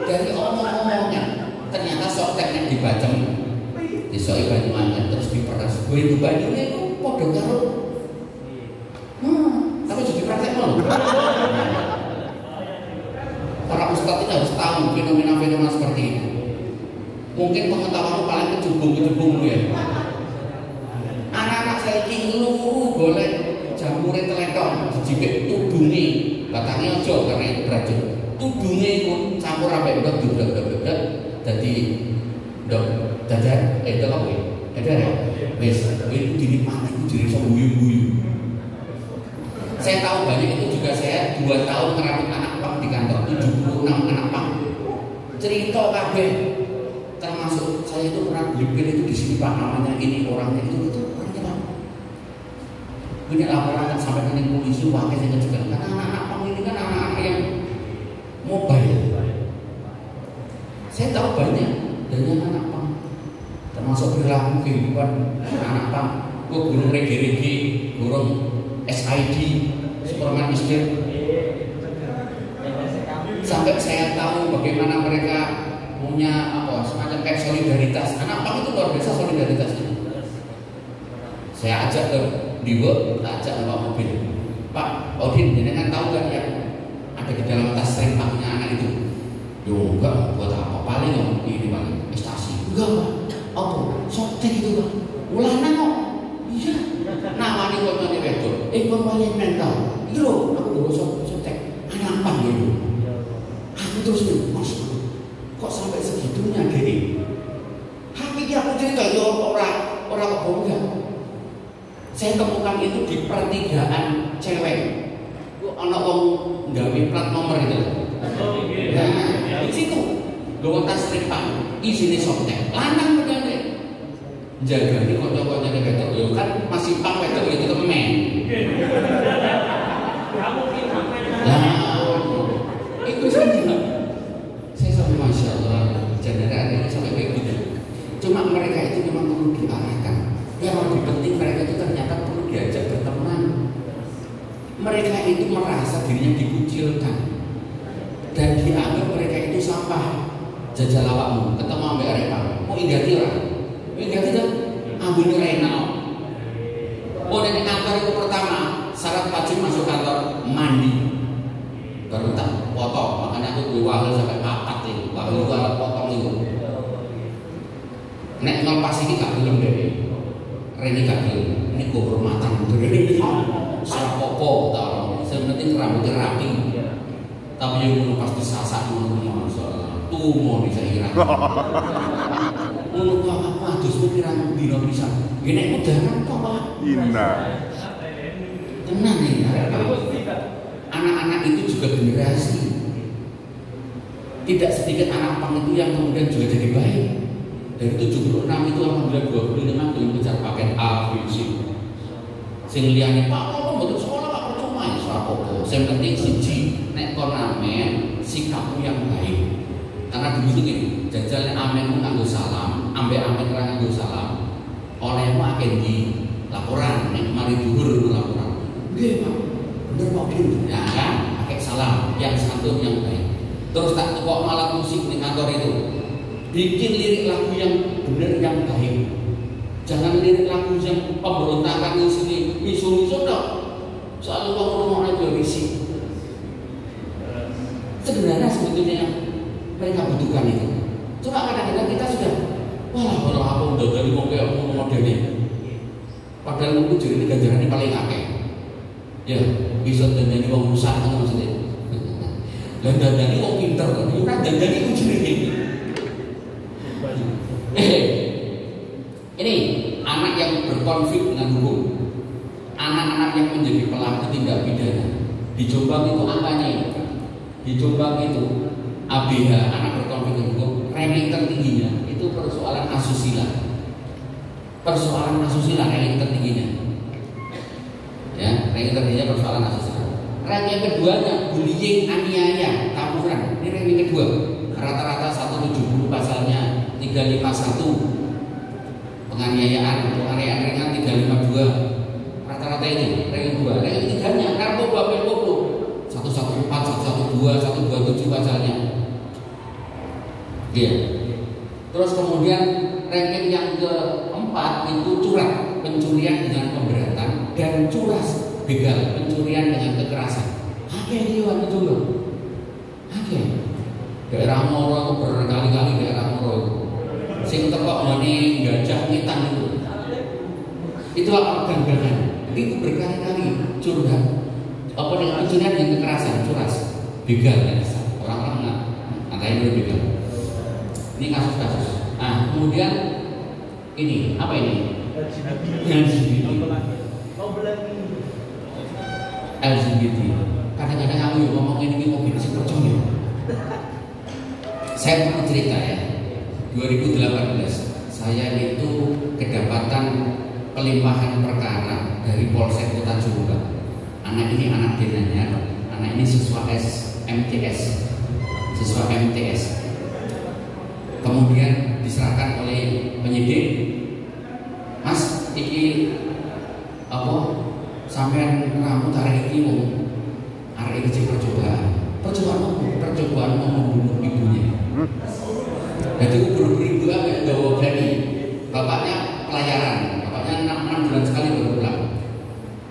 dari omong-omongnya, ternyata softtek yang dibacem disoi Banyuwangi terus diperas. Gue Banyuwangi itu podo karo tapi jadi praktek loh. Para ustadz ini harus tahu fenomena-fenomena seperti itu. Mungkin pengetahuan paling kecubung ya. Anak-anak saya ingin golek jamure teletong dijibek tudunge, batangnya aja karena itu beracun. Tudunge itu campur sampai udah dubrak jadi dok jajan itu apa ya? Ada ya? Wes itu dinikmati itu jadi so guyu-guyu. Saya tahu banyak itu juga saya 2 tahun ngerawat anak pang di kantor 76 anak pang. Cerita kabeh termasuk saya itu pernah beli pil itu di sini Pak namanya ini orangnya itu orangnya Pak. Punya laporan sampai ke polisi wakil yang kecil karena anak-anak pang ini kan anak-anak yang mobile. Saya tahu banyak dari anak pang, termasuk perilaku kehidupan anak pang. Gue gurung regi-regi, gurung SID, Superman miskin. Sampai saya tahu bagaimana mereka punya apa semacam kayak solidaritas. Anak pang itu luar biasa solidaritasnya. Saya ajak ke Diwo, ajak bawa mobil. Pak Odin, jenengan tahu kan yang ada di dalam tas rempahnya anak itu? Yo enggak, buat apa? Paling om ini Pak, prestasi. Enggak Pak, apa? Sotek itu Pak. Ulana kok? Iya. Namanya kok nanti wedok. Pemain mental. Iya loh, aku bawa sotek. Anak pang gitu. Aku terus nih, Mas. Kok sampai segitunya gini? Hakiki aku cerita ya orang kebongkar. Saya temukan itu di pertigaan cewek. Anak orang gawe plat nomor itu. Nah, di situ gawa tas rempah, isine softtek. Lanang bedane. Jaga di kocok-kocok wedok yo kan masih pang wedok itu temen. Kamu kita. Nah, itu Cuma mereka itu memang perlu diarahkan. Yang lebih penting mereka itu ternyata perlu diajak berteman. Mereka itu merasa dirinya dikucilkan dan dianggap mereka itu sampah. Jajal awakmu, ketemu ambek arek mau inggati ora? Inggati to? Ambune rena. Oh, nek kantor itu pertama syarat wajib masuk kantor mandi. Baru tak potong, makanya aku duwe wahel sampai 4 iki. Wahel itu alat potong itu. Nek ngelepas ini gak gelem deh. Rene gak gelem. Ini kehormatan dene. Sapopo ta ora. Sing penting rambutnya rapi. Tapi yang ngono pasti sasak ngono masalah. Tumo bisa kira. Ngono kok apa adus pirang dina pisan. Nek udahan kok Pak. Indah. Tenang nih. Anak-anak itu juga generasi. Tidak sedikit anak pang itu yang kemudian juga jadi baik. Dari 76 itu alhamdulillah 25 belum kejar paket A, B, C. Sing liyane Pak kok mboten sekolah Pak percuma ya apa-apa. Sing penting siji nek kon amen sikapmu yang baik. Karena dulu itu gini, jajal amenmu nganggo salam, ambek amen ora nganggo salam. Olehmu akeh di laporan nek mari dhuwur laporan. Nggih Pak. Bener Pak Bin. Ya kan? Pakai salam yang santun yang baik. Terus tak tukok malah musik di kantor itu. Bikin lirik lagu yang benar yang baik. Jangan lirik lagu yang pemberontakan di sini misu-misu dong. Soal ngomong itu risih. Sebenarnya sebetulnya yang mereka butuhkan itu. Cuma kadang-kadang kita sudah wah apa udah dari mau kayak ngomong modelnya. Padahal mungkin jadi ganjaran ini paling akeh. Ya bisa dandani wong rusak kan maksudnya. Dan dandani wong pinter kan. Ora dandani ku jenenge. Ini anak yang berkonflik dengan hukum, anak-anak yang menjadi pelaku tindak pidana. Di Jombang itu angkanya, di Jombang itu ABH anak berkonflik dengan hukum, ranking tertingginya itu persoalan asusila. Persoalan asusila ranking tertingginya. Ya, ranking tertingginya persoalan asusila. Ranking keduanya bullying, aniaya, tawuran. Ini ranking kedua. Rata-rata 170 pasalnya 351. Penganiayaan, penganiayaan ringan 352. Rata-rata ini ranking 2. Ranking 3-nya narkoba pelpoplo 114, 112, 127 pasalnya. Iya. Terus kemudian ranking yang keempat itu curang, pencurian dengan pemberatan, dan curas, begal, pencurian dengan kekerasan. Oke, ini waktu coba. Oke. Daerah Moro itu berkali-kali daerah Moro itu. Sing tekok ngene gajah ngitan itu. Itu apa ganggangan? Itu berkali-kali curhat. Apa dengan pencurian dengan kekerasan, curas, begal ya. Orang-orang ngatain itu begal. Ini kasus-kasus. Nah, kemudian ini apa ini? LGBT. Kadang-kadang aku ngomong ini mau gini sih percaya. Saya mau cerita ya. 2018 saya itu kedapatan pelimpahan perkara dari Polsek Kota Jombang. Anak ini anak denanya, anak ini siswa MTS, siswa MTS. Kemudian diserahkan oleh penyidik, Mas, iki apa? Sampean rambut arek iki wong arek iki percobaan mau membunuh ibunya. Jadi ubur-ubur ibu agak gawa berani. Bapaknya pelayaran, bapaknya 6 bulan sekali baru pulang.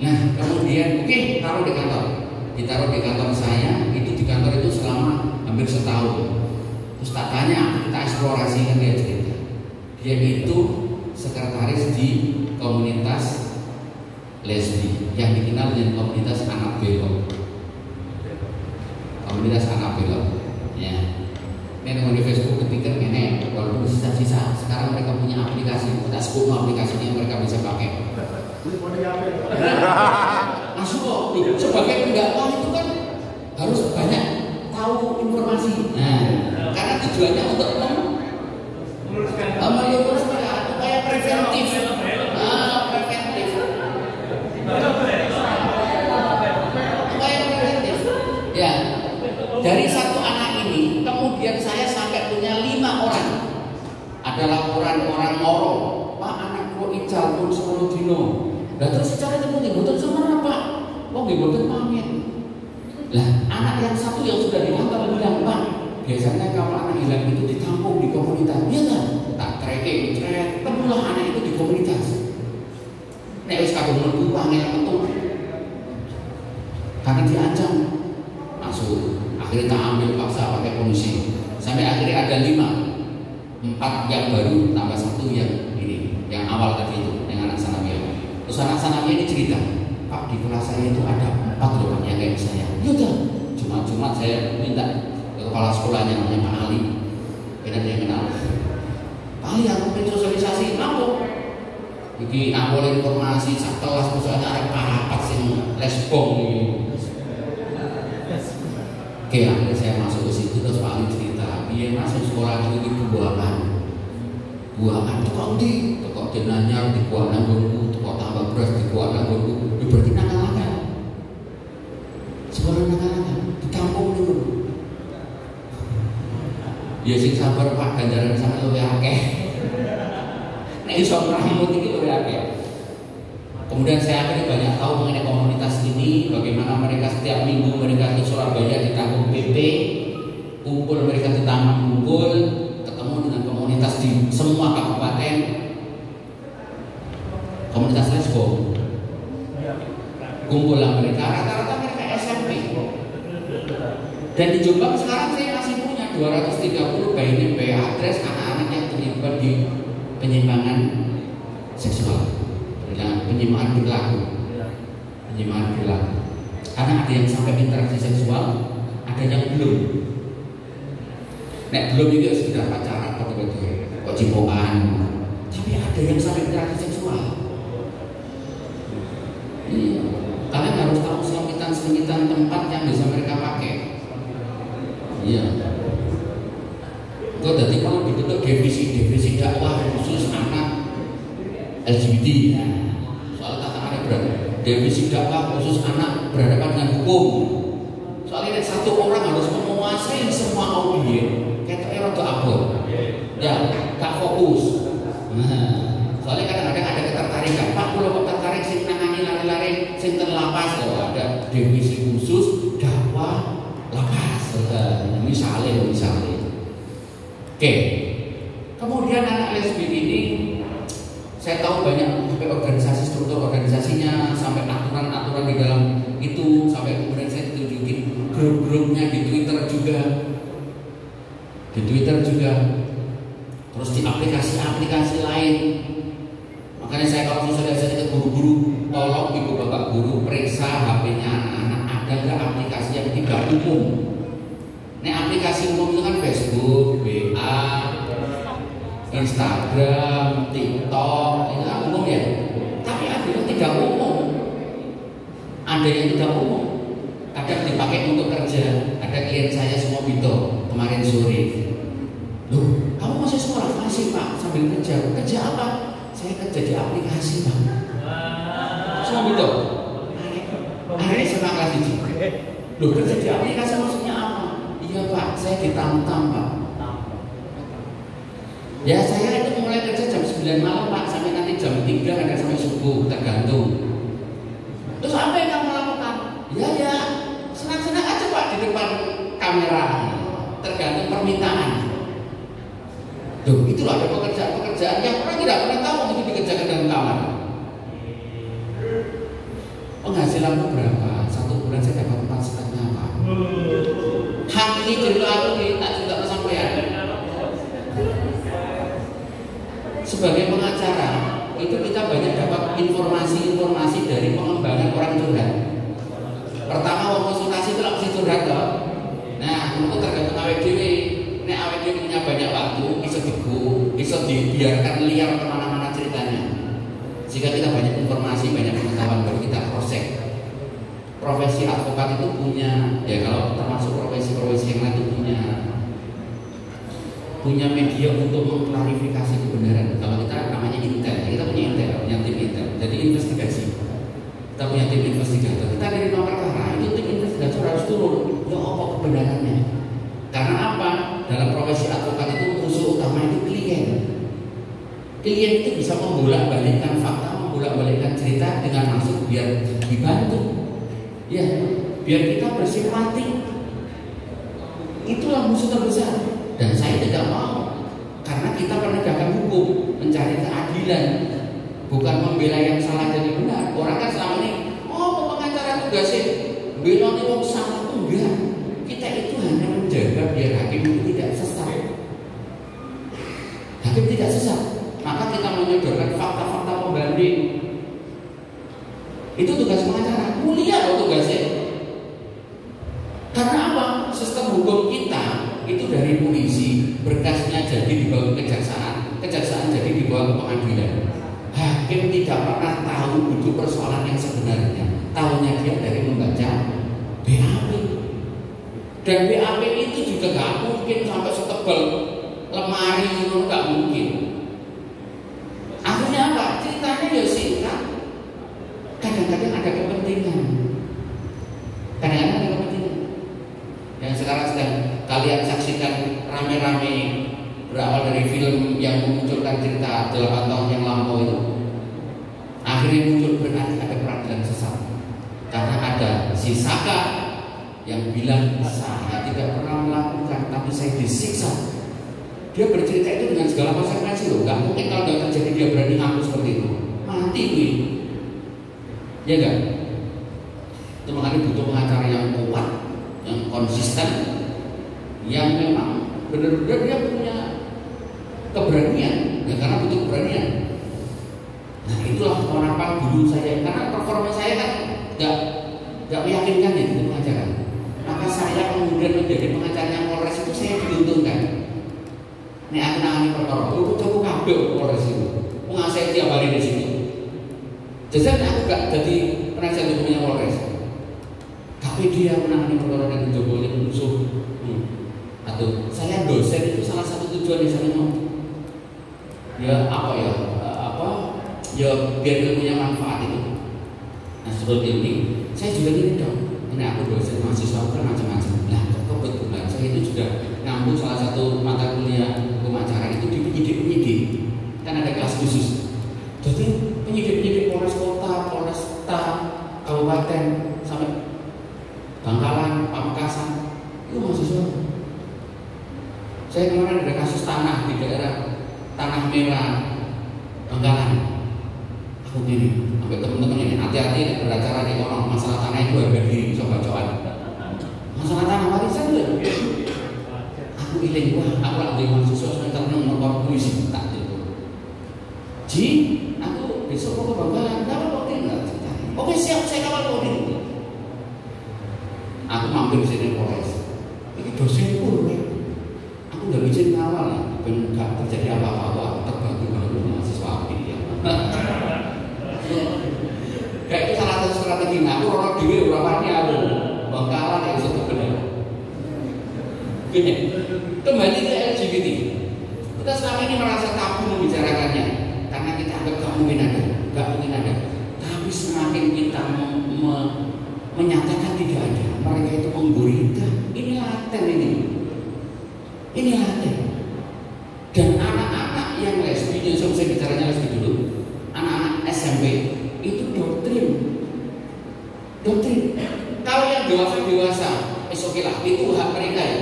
Nah kemudian oke, taruh di kantor. Ditaruh di kantor saya, itu di kantor itu selama hampir setahun. Terus tak tanya, kita eksplorasi kan dia cerita. Dia itu sekretaris di komunitas lesbi yang dikenal dengan komunitas anak belok. Komunitas anak belok. Ya. Ini di Facebook ketika ini walaupun sisa-sisa sekarang mereka punya aplikasi, ada 10 aplikasi yang mereka bisa pakai. Masuk kok, sebagai pendakwah itu kan harus banyak tahu informasi. Nah, karena tujuannya untuk meluruskan upaya preventif. Preventif. Upaya preventif. Ya, dari satu anak ini kemudian saya sampai punya 5 orang ada laporan orang Moro, Pak anak kula ical pun 10 dino. Lah terus secara temen mboten sama Pak. Wong nggih mboten pamit. Lah anak yang satu yang sudah diantar bilang, Pak, biasanya kalau anak hilang itu ditampung di komunitas. Iya kan? Tak tracking, temulah anak itu di komunitas. Nek wis kadung mlebu angel metu. Karena diancam masuk. Akhirnya tak ambil paksa pakai polisi. Sampai akhirnya ada 5, 4 yang baru tambah 1 yang ini, yang awal tadi itu, yang anak sanawiyah. Terus anak sanawiyah ini cerita, Pak di kelas saya itu ada 4 loh yang kayak saya. Yaudah, cuma saya minta ke kepala sekolahnya namanya Pak Ali. Kena dia kenal. Pak Ali aku pengen sosialisasi, apa? Iki awal informasi sak kelas misalnya ada parapat sing lesbong ini. Oke, akhirnya saya masuk ke situ terus Pak Ali cerita, biar masuk sekolah itu buahan tukang di, tukang jenanyar di buah nanggunku, tukang tambah beras di buah nanggunku, itu berarti nakal-nakal. Sekolah nakal-nakal di kampung dulu. Ya sing sabar Pak, ganjaran sama luwih akeh. Nek iso ngramut iki luwih akeh. Kemudian saya akhirnya banyak tahu mengenai komunitas ini, bagaimana mereka setiap minggu mereka ke Surabaya di kampung PP, kumpul mereka di Taman Kumpul, ketemu dengan komunitas di semua kabupaten, komunitas lesbong. Kumpulan mereka, rata-rata mereka SMP. Dan di Jombang sekarang saya masih punya 230 bayi address anak-anak yang terlibat di penyimpangan seksual. Penyimpangan perilaku. Karena ada yang sampai interaksi seksual, ada yang belum. Nek belum itu sudah pacaran betul-betul, kok cipokan. Tapi ada yang sampai interaksi seksual. Iya. Kalian harus tahu selamitan tempat yang bisa mereka pakai. Iya. Kok jadi kalau dibentuk divisi dakwah khusus anak LGBT. Ya. Divisi dakwah khusus anak berhadapan dengan hukum. Soalnya satu orang harus menguasai semua audio. Kayak rada abot. Ya, tak fokus. Nah, soalnya kadang-kadang ada ketertarikan. Pak, kalau kok tertarik sing nangani lari-lari sing terlapas loh, ada divisi khusus dakwah lapas. Misalnya. Oke. Kemudian anak lesbi ini saya tahu banyak sampai organisasi, struktur organisasinya, sampai aturan-aturan di dalam itu, sampai kemudian saya tunjukin grup-grupnya di Twitter juga, terus di aplikasi-aplikasi lain. Makanya saya kalau sosialisasi ke guru-guru, tolong ibu bapak guru periksa HP-nya anak-anak ada nggak aplikasi yang tidak umum. Ini aplikasi umum itu kan Facebook, WA, Instagram, TikTok, itu kan umum ya. Tapi ada yang tidak umum. Ada yang tidak umum. Kadang dipakai untuk kerja. Ada klien saya semua Bito kemarin sore. Loh, kamu masih sekolah? Masih Pak, sambil kerja. Kerja apa? Saya kerja di aplikasi Pak. Semua Bito. Akhirnya senang lagi. Loh, kerja di aplikasi maksudnya apa? Iya Pak, saya di Tamtam Pak. Ya saya itu mulai kerja jam 9 malam Pak, sampai nanti jam 3 ada sampai subuh, tergantung. Terus apa yang kamu lakukan? Ya senang-senang aja Pak di depan kamera, tergantung permintaan. Tuh, itulah ada pekerjaan yang orang tidak pernah tahu itu dikerjakan dalam kamar. Penghasilanmu berapa? 1 bulan saya dapat 4,5 Pak. Hak ini jelas tak juga kesampaian. Sebagai pengacara itu kita banyak dapat informasi dari pengembangan orang curhat. Pertama konsultasi itu langsung curhat loh. Nah, itu tergantung awake dhewe. Nek awake dhewe punya banyak waktu, bisa dibiarkan liar kemana-mana ceritanya. Jika kita banyak informasi, banyak pengetahuan, baru kita cross check. Profesi advokat itu punya, ya kalau termasuk profesi-profesi yang lain itu punya media untuk mengklarifikasi kebenaran. Kalau kita namanya intel, kita punya tim intel. Jadi investigasi. Kita punya tim investigator. Kita dari nomor perkara itu tim investigator harus turun. Ya apa kebenarannya? Karena apa? Dalam profesi advokat itu musuh utama itu klien. Klien itu bisa membolak-balikkan fakta, membolak-balikkan cerita dengan maksud biar dibantu, ya, biar kita bersimpati. Itulah musuh terbesar. Dan saya tidak mau, karena kita penegakan hukum, mencari keadilan, bukan membela yang salah jadi benar. Orang kan selama ini, oh pengacara tugasnya bela wong salah, enggak. Kita itu hanya menjaga biar hakim itu tidak sesat. Hakim tidak sesat. Maka kita menyodorkan fakta-fakta pembanding. Itu tugas pengacara. Mulia loh tugasnya. Karena apa? Sistem hukum kita itu dari polisi, berkasnya jadi dibawa ke kejaksaan, kejaksaan jadi dibawa ke pengadilan. Hakim tidak pernah tahu itu persoalan yang sebenarnya. Tahunya dia dari membaca BAP. Dan BAP itu juga gak mungkin sampai setebal lemari, gak mungkin. Akhirnya apa? Ceritanya ya singkat. Kadang-kadang ada kepentingan. Kadang-kadang ada kepentingan. Yang sekarang sedang kalian saksikan rame-rame berawal dari film yang memunculkan cerita 8 tahun yang lampau itu. Akhirnya muncul berarti ada peradilan sesat. Karena ada si Saka yang bilang saya tidak pernah melakukan, tapi saya disiksa. Dia bercerita itu dengan segala konsekuensi loh. Gak mungkin kalau gak terjadi dia berani ngaku seperti itu. Mati gue. Ya enggak? Itu makanya butuh pengacara yang kuat, yang konsisten, yang memang benar-benar dia punya keberanian. Ya karena butuh keberanian. Nah itulah harapan guru saya. Karena performa saya kan gak meyakinkan ya itu pengacara. Maka saya kemudian menjadi pengacaranya Polres itu saya diuntungkan. Nek aku nangani perkara, aku coba kabel Polres itu. Mengasih tiap hari di situ. Jadi aku gak jadi penasihat hukumnya Polres. Tapi dia menangani perkara dengan Jokowi musuh. Atau saya dosen itu salah satu tujuan di sana mau. Ya apa ya? Ya biar ilmunya manfaat itu. Nah seperti ini, saya juga gini dong. Ini aku dosen mahasiswa kan macam-macam. Nah kebetulan saya itu juga nyambung salah satu mata kuliah hukum acara itu di penyidik. Kan ada kelas khusus. Jadi penyidik Polres Kota, Polresta, Kabupaten sampai Bangkalan, Pamekasan itu mahasiswa. Saya kemarin ada kasus tanah di daerah Tanah Merah, Bangkalan. Aku gini, sampai teman-teman ini hati-hati beracara di orang masalah tanah itu harga diri coba-cobaan. Masalah tanah warisan tuh. Aku iling wah, aku lagi mahasiswa semester 6 nomor puisi tak itu. Ji, aku besok mau ke Bangkalan, kapan mau tinggal? Oke siap, saya kapan mau tinggal? Aku mampir di sini Polres. Ini dosenku loh. Aku udah izin awal, ben gak terjadi apa-apa. Aku terbagi baru mahasiswa api ya. Kayak itu salah satu strategi. Aku orang dewi berapanya aku Bangkalan yang satu benar. Gini, kembali ke LGBT. Kita selama ini merasa tabu membicarakannya karena kita anggap gak mungkin ada. Tapi semakin kita menyatakan tidak ada, mereka itu menggurita. Ini laten ini. Ini laten. Dan anak-anak yang lesbi, saya bicaranya lesbi dulu. Anak-anak SMP itu doktrin. Kalau yang dewasa, oke lah, itu hak mereka ya.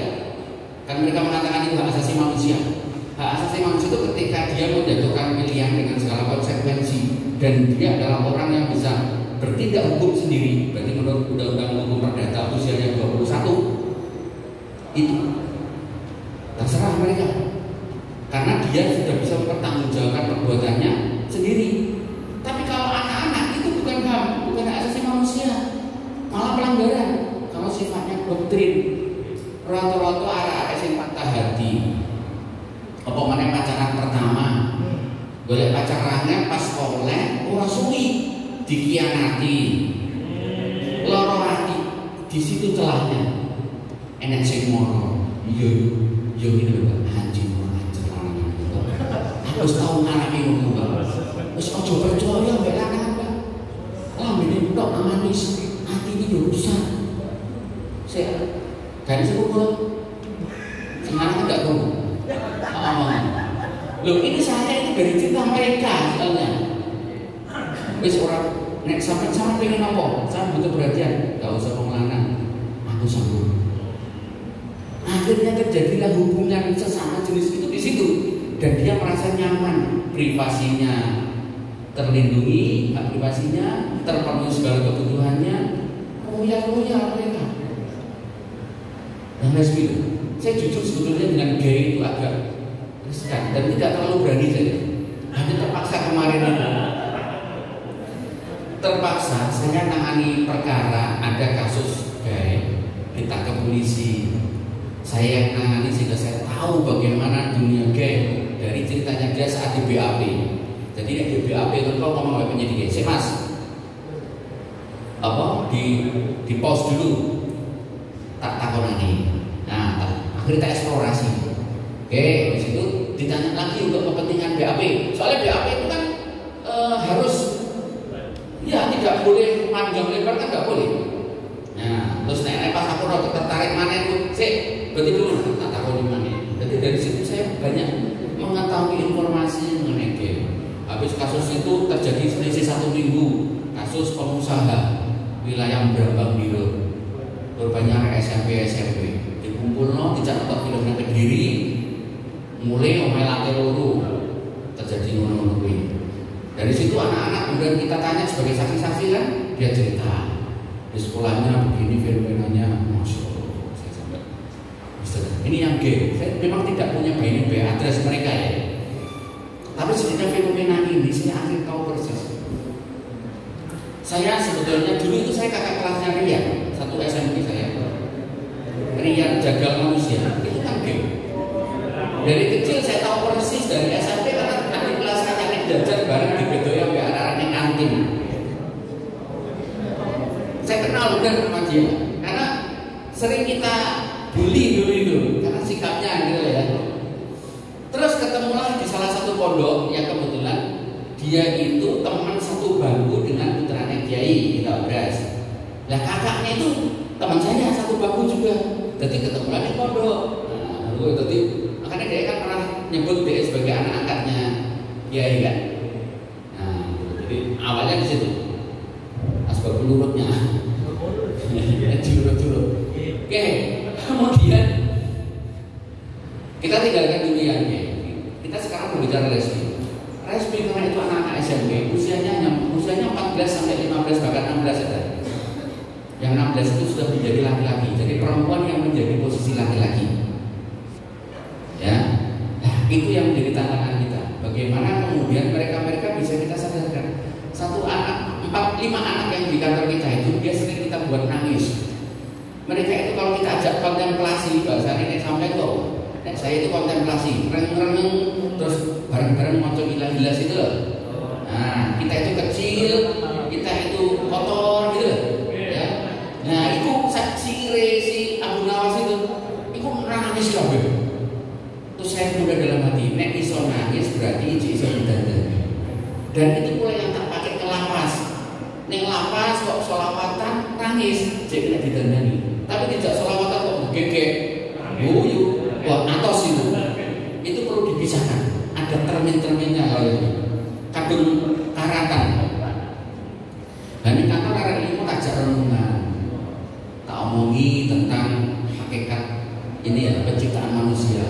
Kan mereka mengatakan itu hak asasi manusia. Hak asasi manusia itu ketika dia menjatuhkan pilihan dengan segala konsekuensi dan dia adalah orang yang bisa bertindak hukum sendiri. Berarti menurut Undang-Undang Hukum Perdata usianya 21 itu terserah mereka. Karena dia sudah bisa mempertanggungjawabkan perbuatannya sendiri. Tapi kalau anak-anak itu bukan HAM, bukan hak asasi manusia, malah pelanggaran. Kalau sifatnya doktrin, roto-roto arah-arah sing patah hati. Apa mana pacaran pertama, boleh pacarannya pas oleh orang suwi, dikianati, loro hati, di situ celahnya. Enak sing moro, yo ini loh, anjing orang celahnya. Harus tahu anak ini ngomong. Terus ojo percaya mbak lanang mbak. Ini tok amanis, hati ini rusak. Saya kan sebut sekarang enggak ngomong. Loh ini saya ini dari cerita mereka soalnya. Wis orang nek sampai pengen apa? Saya butuh perhatian. Gak usah ngomong lanang. Aku sanggup. Akhirnya terjadilah hubungan sesama jenis itu di situ, dan dia merasa nyaman, privasinya terlindungi, hak privasinya terpenuhi segala kebutuhannya, royal mereka. Yang resmi, saya jujur sebetulnya dengan gay itu agak riskan dan tidak terlalu berani saja. Hanya terpaksa kemarin itu, terpaksa saya nangani perkara, ada kasus gay, ditangkap polisi. Saya yang nangani sehingga saya tahu bagaimana dunia gay dari ceritanya dia saat di BAP. Jadi di BAP itu kalau ngomong sama penyidik, saya mas, apa di pos dulu, tak takonani. Nah, akhirnya kita eksplorasi. Oke, di situ ditanya lagi untuk kepentingan BAP. Soalnya BAP itu kan harus, ya tidak boleh panjang lebar kan nggak boleh. Nah, terus nenek pas aku udah tertarik mana itu, berarti dulu tak tahu di mana. Jadi dari situ saya banyak mengetahui informasi mengenai game. Habis kasus itu terjadi selisih 1 minggu, kasus pengusaha wilayah Brambang Biru, korbannya SMP dikumpul tidak nonton filmnya Kediri, mulai omel lantai loro terjadi ngono-ngono. Dari situ anak-anak kemudian kita tanya sebagai saksi-saksi kan, dia cerita di sekolahnya begini fenomenanya, masya Allah. Ini yang gay, saya memang tidak punya BNB address mereka ya. Tapi sebenarnya fenomena ini saya akhirnya tahu persis. Saya sebetulnya dulu itu saya kakak kelasnya Rian, satu SMP saya. Rian jagal manusia, itu kan gay. Dari kecil saya tahu persis dari SMP karena adik kelas saya naik jajan bareng di bedoya sampai anak-anak kantin. Saya kenal udah sama dia karena sering kita bully dulu itu karena sikapnya gitu ya. Terus ketemulah di salah satu pondok yang kebetulan dia itu teman satu bangku dengan putranya Kiai kita beras. Lah kakaknya itu teman saya satu bangku juga. Jadi ketemulah di pondok. Nah, jadi makanya dia kan pernah nyebut dia sebagai anak angkatnya Kiai kan. Nah, jadi awalnya di situ. Asbabul urutnya. Curut-curut. Oke. Kemudian kita tinggalkan dunia ini. Kita sekarang berbicara resmi. Resmi karena itu anak-anak SMP usianya 14 sampai 15 bahkan 16 ada. Yang 16 itu sudah menjadi laki-laki. Jadi perempuan yang menjadi posisi laki-laki. Ya. Nah, itu yang menjadi tantangan kita. Bagaimana kemudian mereka bisa kita sadarkan. 5 anak yang di kantor kita itu dia sering kita buat nangis. Mereka itu kalau kita ajak kontemplasi, bahasa ini sampai tuh, saya itu kontemplasi, reneng-reneng, terus bareng-bareng macam ilah-ilah itu loh. Nah, kita itu kecil, kita itu kotor gitu loh. Ya. Nah, itu si Abu Nawas itu nangis kabeh. Terus saya mudah dalam hati, nek iso nangis berarti iso didandani. Dan itu pula yang tak pakai ke lapas. Neng lapas kok sholawatan nangis, jadi nek didandani. Tapi tidak selawatan kok gegek, guyu, wah atos itu perlu dipisahkan. Ada termin-terminnya kalau ini. Kadung karatan. Dan ini kantor karena ini mau ajak renungan, tak omongi tentang hakikat ini ya penciptaan manusia.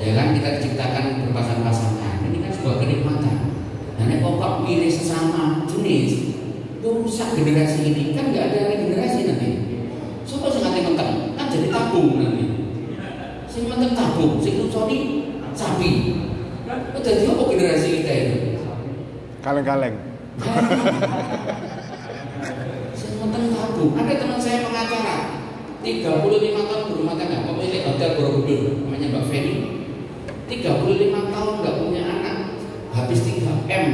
Ya kan kita diciptakan berpasang-pasangan. Ini kan sebuah kenikmatan. Dan ini kok milih sesama jenis, itu rusak generasi ini. Kan nggak ada regenerasi nanti. Siapa sih nanti menteng? Kan jadi tabung nanti. Si menteng tabung, si nuconi sapi. Udah dia apa generasi kita itu? Kaleng-kaleng. Si menteng tabung. Ada teman saya pengacara, 35 tahun berumah tangga, pemilik hotel Borobudur, namanya Mbak Feni. 35 tahun nggak punya anak, habis 3M,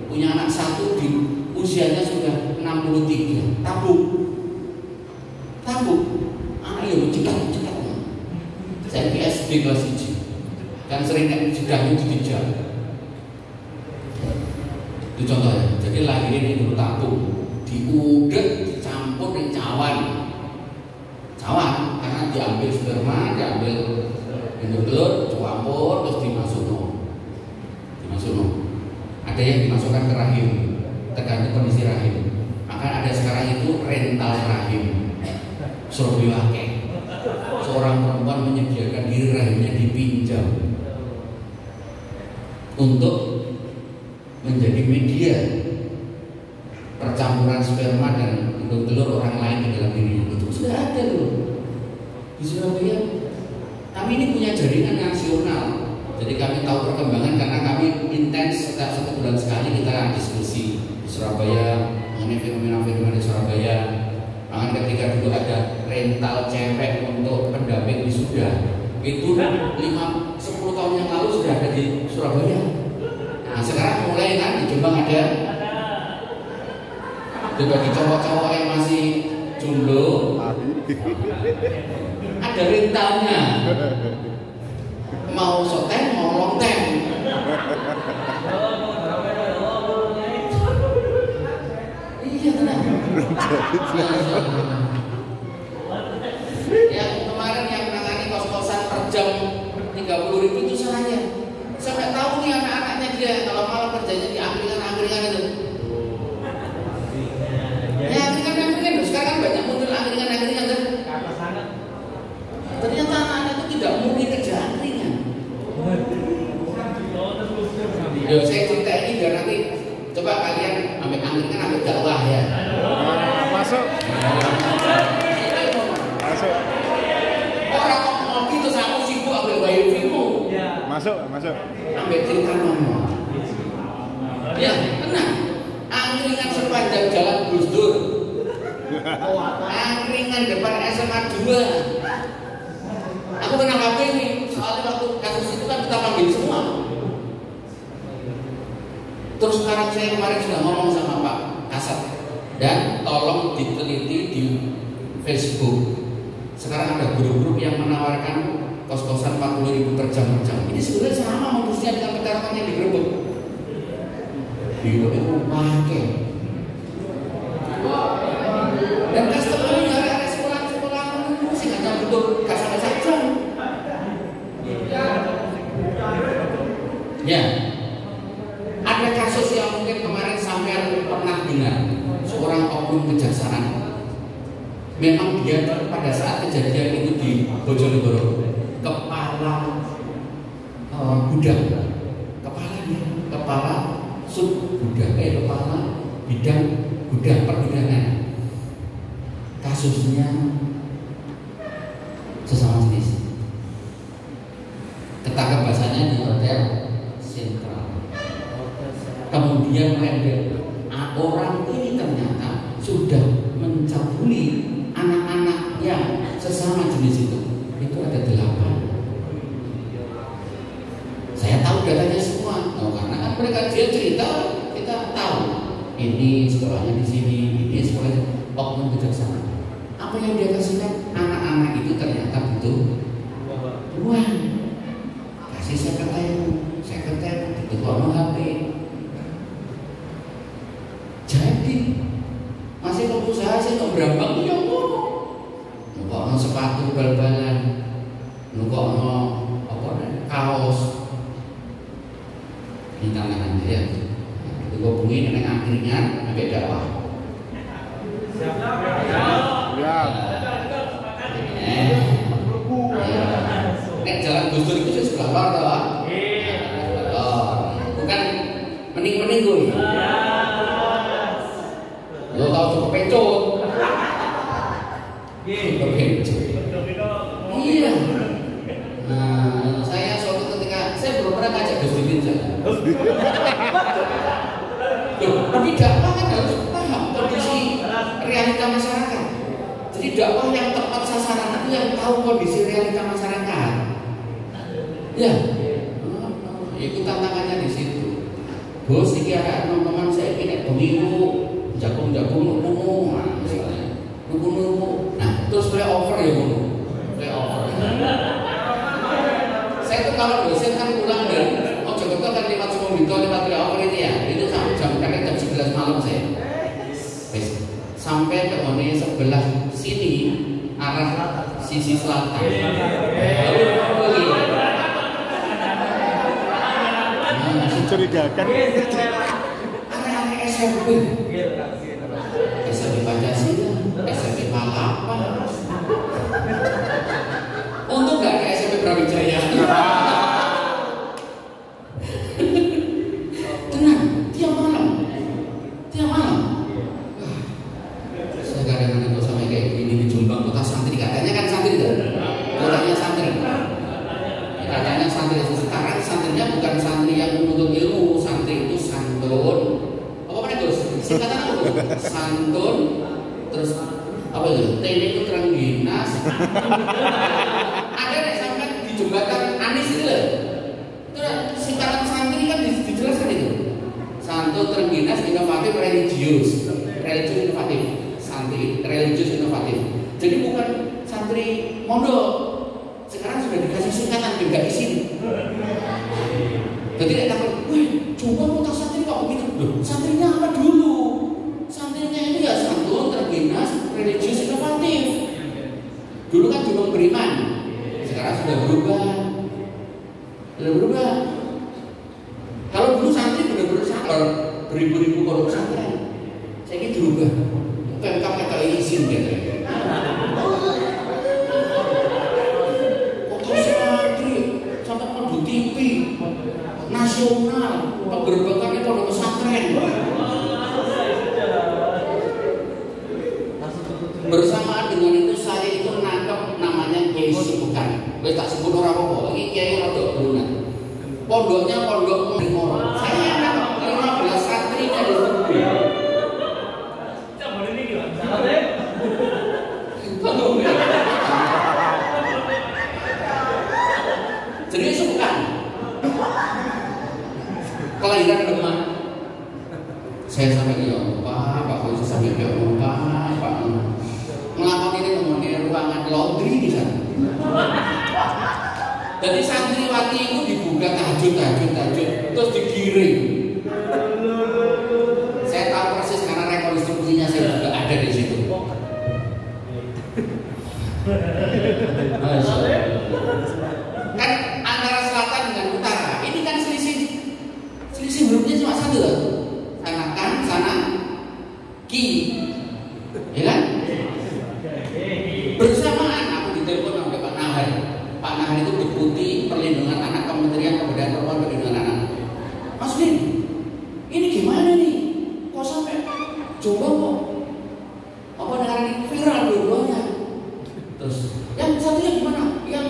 punya anak 1 di usianya sudah 63, tabung. Anak ya cepat. Saya PSD kelas 1 kan sering nek jedang itu dijam. Itu contohnya. Jadi lahirin itu tabung, diudek, dicampur dengan cawan karena diambil sperma, diambil telur, campur terus dimasukkan ada yang dimasukkan ke rahim, tergantung kondisi rahim. Maka ada sekarang itu rental rahim. Surabaya seorang perempuan menyediakan diri rahimnya dipinjam untuk menjadi media percampuran sperma dan telur orang lain di dalam dirinya. Itu sudah ada loh di Surabaya. Kami ini punya jaringan nasional, jadi kami tahu perkembangan karena kami intens setiap 1 bulan sekali kita diskusi di Surabaya mengenai fenomena-fenomena di Surabaya. Bahkan ketika dulu ada rental cewek untuk pendamping wisuda, itu 5-10 tahun yang lalu sudah ada di Surabaya. Nah sekarang mulai kan di Jombang ada. Itu bagi cowok-cowok yang masih jomblo, ada rentalnya. Mau short-time, mau long-time. Iya tenang. Yang kemarin yang menangani kos-kosan per jam 30.000 itu saya. Saya nggak tahu nih anak-anaknya dia kalau malam kerjanya di angkringan itu. Ya angkringan sekarang banyak muncul angkringan kan. Ternyata anak-anak itu tidak mungkin kerja angkringan. Yo saya cerita ini biar nanti coba kalian ambil angkringan ambil dakwah ya. Masuk. Orang ngopi terus aku sibuk ambil wifi-mu. Masuk. Ambil cerita ngomong. Ya, tenang. Angkringan sepanjang jalan Gus Dur. Angkringan depan SMA 2. Aku kenal HP ini, soalnya waktu kasus itu kan kita panggil semua. Terus sekarang saya kemarin sudah ngomong sama Pak Kasat, dan tolong diteliti di Facebook. Sekarang ada grup-grup yang menawarkan kos-kosan 40.000 per jam. Ini sebenarnya sama modusnya dengan peternakan yang digerebek. Itu pakai. Dan customer ini ada sekolah sih nggak butuh kasar saja. Ya, ada kasus yang mungkin kemarin sampai pernah dengar seorang oknum kejaksaan. Memang dia pada saat kejadian itu di Bojonegoro kepala gudang, kepala sub gudang, kepala bidang gudang pergudangan. Kasusnya sesama jenis. Ketangkap bahasanya di hotel sentral. Kemudian merembet. Orang ini ternyata sudah mencabuli anak-anak yang sesama jenis itu. Itu ada 8. Saya tahu datanya semua. Karena kan mereka dia cerita, kita tahu. Ini sekolahnya di sini, ini sekolahnya oknum kejaksaan. Apa yang dia kasihkan? Anak-anak itu ternyata butuh uang. Kasih sekretariat, itu kalau HP. Jadi masih pengusaha sih untuk berambang yang ngono. Nukokno sepatu bal-balan, nukokno kaos. Di tangan aja ya. Itu hubungi dengan angkringan sampai dakwah. Nek jalan Gus Dur itu sebelah luar toh. Bukan mending gue. Lo tahu cukup pecut. Iya. Nah, saya suatu ketika saya belum pernah ngajak Gus Dur jalan. Tapi dakwah kan harus paham kondisi realita masyarakat. Jadi dakwah yang tepat sasaran itu yang tahu kondisi realita masyarakat. Ya, itu tantangannya di situ. Bos, iki arek teman-teman saya ini pemilu, jagung-jagung nuku, misalnya nuku. Nah, terus playover ya bu, playover. Saya tuh kalau dosen kan pulang dan Jakarta kan lewat Sumbito lewat playover itu ya, itu jam 11 malam saya. Sampai ke One sebelah sini arah sisi selatan. Lalu Mencurigakan. Anak-anak SMP. SMP Pancasila, SMP Palapa. Untung gak ada SMP Brawijaya. Tenang, tiap malam. Saya kadang-kadang kalau sampai kayak gini di Jombang, kota santri, katanya kan santri itu, kotanya santri. Katanya santri sekarang santrinya bukan santri yang menuntut ilmu, santri itu santun. Apa namanya Gus? Singkatan apa Gus? Santun, terus apa itu? TNI itu Trengginas. Ada nih sampai di jembatan Anis itu loh. Itu singkatan santri kan dijelaskan itu. Santun, Trengginas, inovatif, religius inovatif, santri religius inovatif. Jadi bukan santri mondok. Sekarang sudah dikasih singkatan biar gak isin. Jadi dia takut, wih, coba mau tak santri kok begitu. Loh, santrinya apa dulu? Santrinya itu ya santun, Trengginas, religius inovatif. Dulu kan cuma beriman, sekarang sudah berubah. Kalau dulu santri benar-benar sabar, beribu-ribu pondok pesantren. Saya ini berubah. Pemkab kata izin gitu. Sampai produk TV nasional, penggerbekannya pondok pesantren. Bersamaan dengan itu saya itu menangkap namanya Kiai Sibukan. Wes tak sebut orang apa, ini Kiai Rodok Brunan. Pondoknya pondok Moro. Saya nangkap 15 santrinya di situ. Jadi itu bukan kelahiran Demak. Saya sampai ya Pak Polisi sampai ya Pak melakukan ini kemudian ruangan laundry di sana. Jadi santriwati itu dibuka tahajud terus digiring. Saya tahu persis karena rekonstruksinya saya juga ada di situ. Kan antara selatan dengan utara ini kan selisih hurufnya cuma satu loh. Sana kan, sana ki, ya kan? Bersamaan aku ditelepon oleh Pak Nahar. Pak Nahar itu Deputi Perlindungan Anak Kementerian Pemberdayaan Perempuan Perlindungan Anak. Mas Din, ini gimana nih? Kok sampai coba kok apa negara ini viral dua-duanya? Terus yang satunya gimana? Yang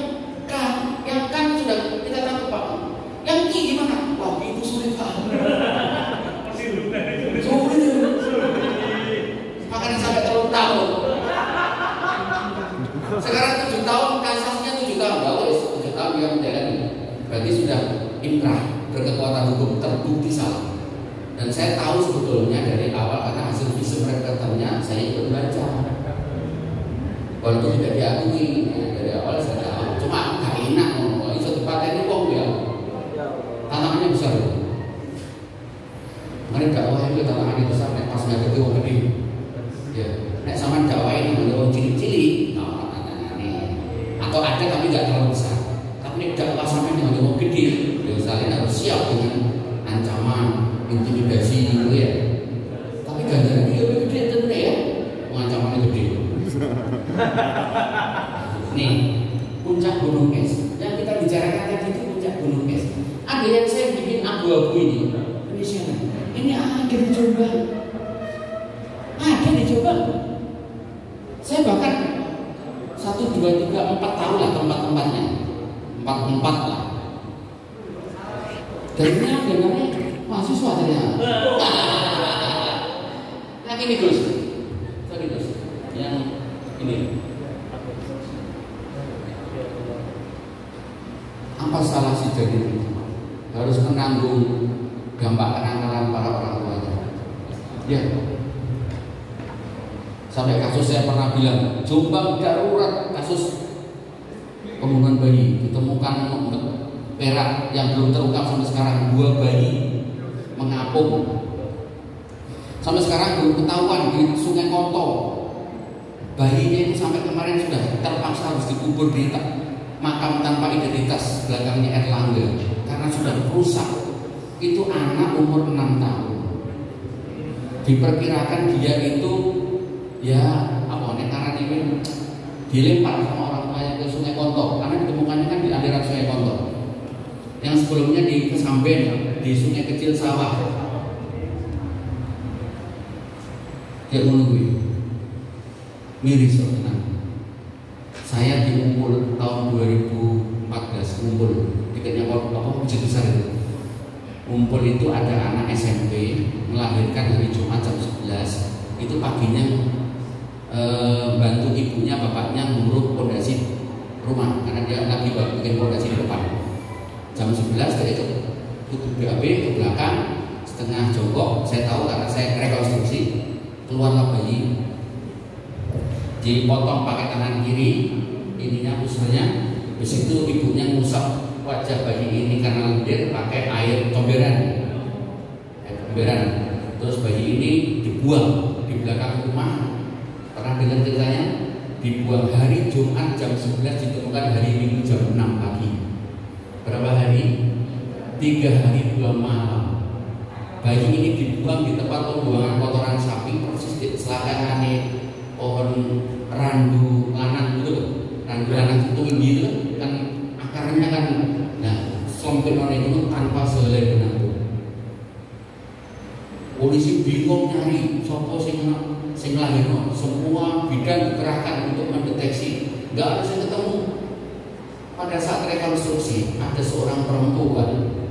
kan sudah kita tangkap Pak. Yang ki gimana? Wah itu sulit Pak. Makanya sampai 3 tahun. Sekarang 7 tahun, kasusnya 7 tahun. Wes 7 tahun dia menjalani. Berarti sudah inkrah, berkekuatan hukum, terbukti salah. Dan saya tahu sebetulnya dari awal karena hasil visum reperternya saya ikut baca. Walaupun tidak diakui dari awal saya tahu. Cuma aku gak enak ngomong. Itu tempatnya ini wong ya. Tantangannya besar. Mari dakwah itu tantangannya besar. Nek pas nggak ketemu wong gede. Ya, nek sama dakwahin dengan wong cilik-cilik, tantangannya. Atau ada tapi nggak terlalu besar. Tapi nek dakwah sama dengan wong gede, ya kalian harus siap dengan ancaman, intimidasi gitu ya. Tapi ganjaran dia lebih gede tentu ya. Ancamannya gede. Nih, puncak Gunung Es. Yang kita bicarakan tadi itu puncak Gunung Es. Ada yang saya bikin abu-abu ini. Ini siapa? Ini ada dicoba. Ada dicoba. Saya bahkan 1, 2, 3, 4 tahu lah tempat-tempatnya. 4 lah. Dan ini agennya mahasiswa ternyata. Yang ini Gus. Sorry Gus. Yang ini. Apa salah si jadi harus menanggung dampak kenakalan para orang tuanya? Ya. Sampai kasus saya pernah bilang, Jombang darurat kasus pembunuhan bayi, ditemukan Perak yang belum terungkap sampai sekarang 2 bayi mengapung. Sampai sekarang belum ketahuan di Sungai Konto. Bayinya itu sampai kemarin sudah terpaksa harus dikubur di makam tanpa identitas belakangnya Erlangga karena sudah rusak. itu anak umur 6 tahun. Diperkirakan dia itu ya apa karena ini dilempar sama orang tuanya ke Sungai Kontok, karena ditemukannya kan di aliran Sungai Kontok. Yang sebelumnya di Kesamben, di Sungai Kecil Sawah. Dia menunggu. Miris tenang. Saya diumpul tahun 2014 ngumpul dekatnya apa Masjid Besar itu. Ngumpul itu ada anak SMP melahirkan hari Jumat jam 11. Itu paginya bantu ibunya bapaknya nguruk pondasi rumah karena dia lagi bikin pondasi di depan. Jam 11 dia itu tutup BAB ke belakang setengah jongkok. Saya tahu karena saya rekonstruksi. Keluarlah bayi, dipotong pakai tangan kiri, ininya usulnya. Habis itu ibunya ngusap wajah bayi ini karena lendir pakai air comberan. Terus bayi ini dibuang di belakang rumah. Pernah dengar ceritanya? Dibuang hari Jumat jam 11, ditemukan hari Minggu jam 6 pagi. Berapa hari? 3 hari 2 malam. Bayi ini dibuang di tempat pembuangan kotoran sapi persis di selatan pohon randu lanang itu, randu lanang itu tinggi itu kan akarnya kan, nah sompet itu tanpa sehelai benang. Polisi bingung nyari sopo sing lahirno, semua bidang dikerahkan untuk mendeteksi, nggak ada yang ketemu. Pada saat rekonstruksi ada seorang perempuan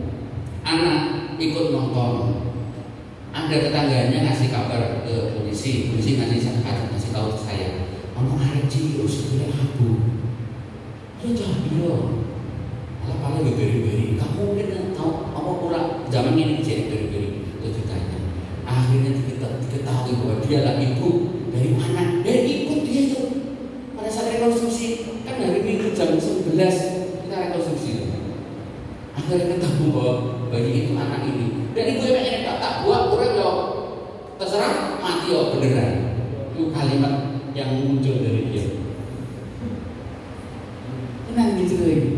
anak ikut nonton. Ada tetangganya ngasih kabar ke polisi ngasih tahu ke saya, ngomong arek cius ini abu. Ya jadi loh. Kalau beri-beri, kamu mungkin tahu apa pula zaman ini jadi beri-beri itu ditanya. Akhirnya diketahui bahwa dia lah ibu dari mana? Ikut dia itu pada saat rekonstruksi kan hari Minggu jam 11 kita rekonstruksi. Akhirnya ketemu bahwa bayi itu anak ini. Dan ibu yang tak buat orang yo terserah mati yo beneran. Itu kalimat yang muncul dari dia. Tenang gitu ini.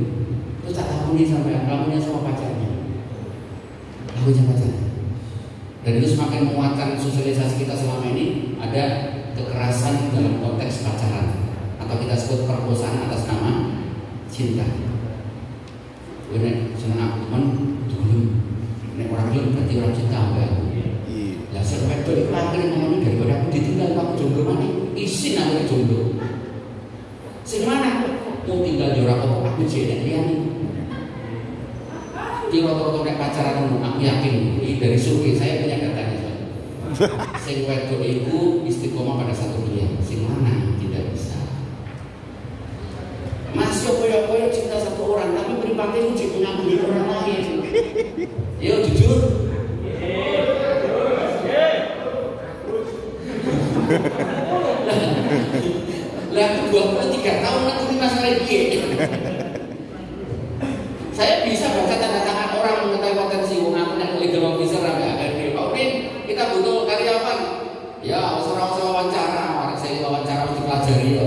Terus tak tahu nih sampai lakunya sama pacarnya. Lakunya pacarnya. Dan itu semakin menguatkan sosialisasi kita selama ini ada kekerasan dalam konteks pacaran atau kita sebut perkosaan atas nama cinta. Gue senang aku teman dulu. Nek orang lain berarti orang cinta enggak? Lah sampai itu lagi ngomongin daripada aku ditinggal kamu jomblo mana? Isin aku jomblo. Sing mana? Mau tinggal di orang aku jadi liane. Di rata-rata nek pacaran aku yakin ini dari survei saya punya datanya. Sing wedok itu istiqomah pada satu pilihan. Sing mana tidak bisa. Masih koyo-koyo cinta satu orang tapi beripati uji mengambil orang lain. Yo jujur. Lah 23 tahun nanti masalah ini. Saya bisa baca tanda tangan orang mengetahui potensi aku nek legal officer ada di Pak Udin, kita butuh karyawan. Ya, usah wawancara, orang saya wawancara harus dipelajari yo.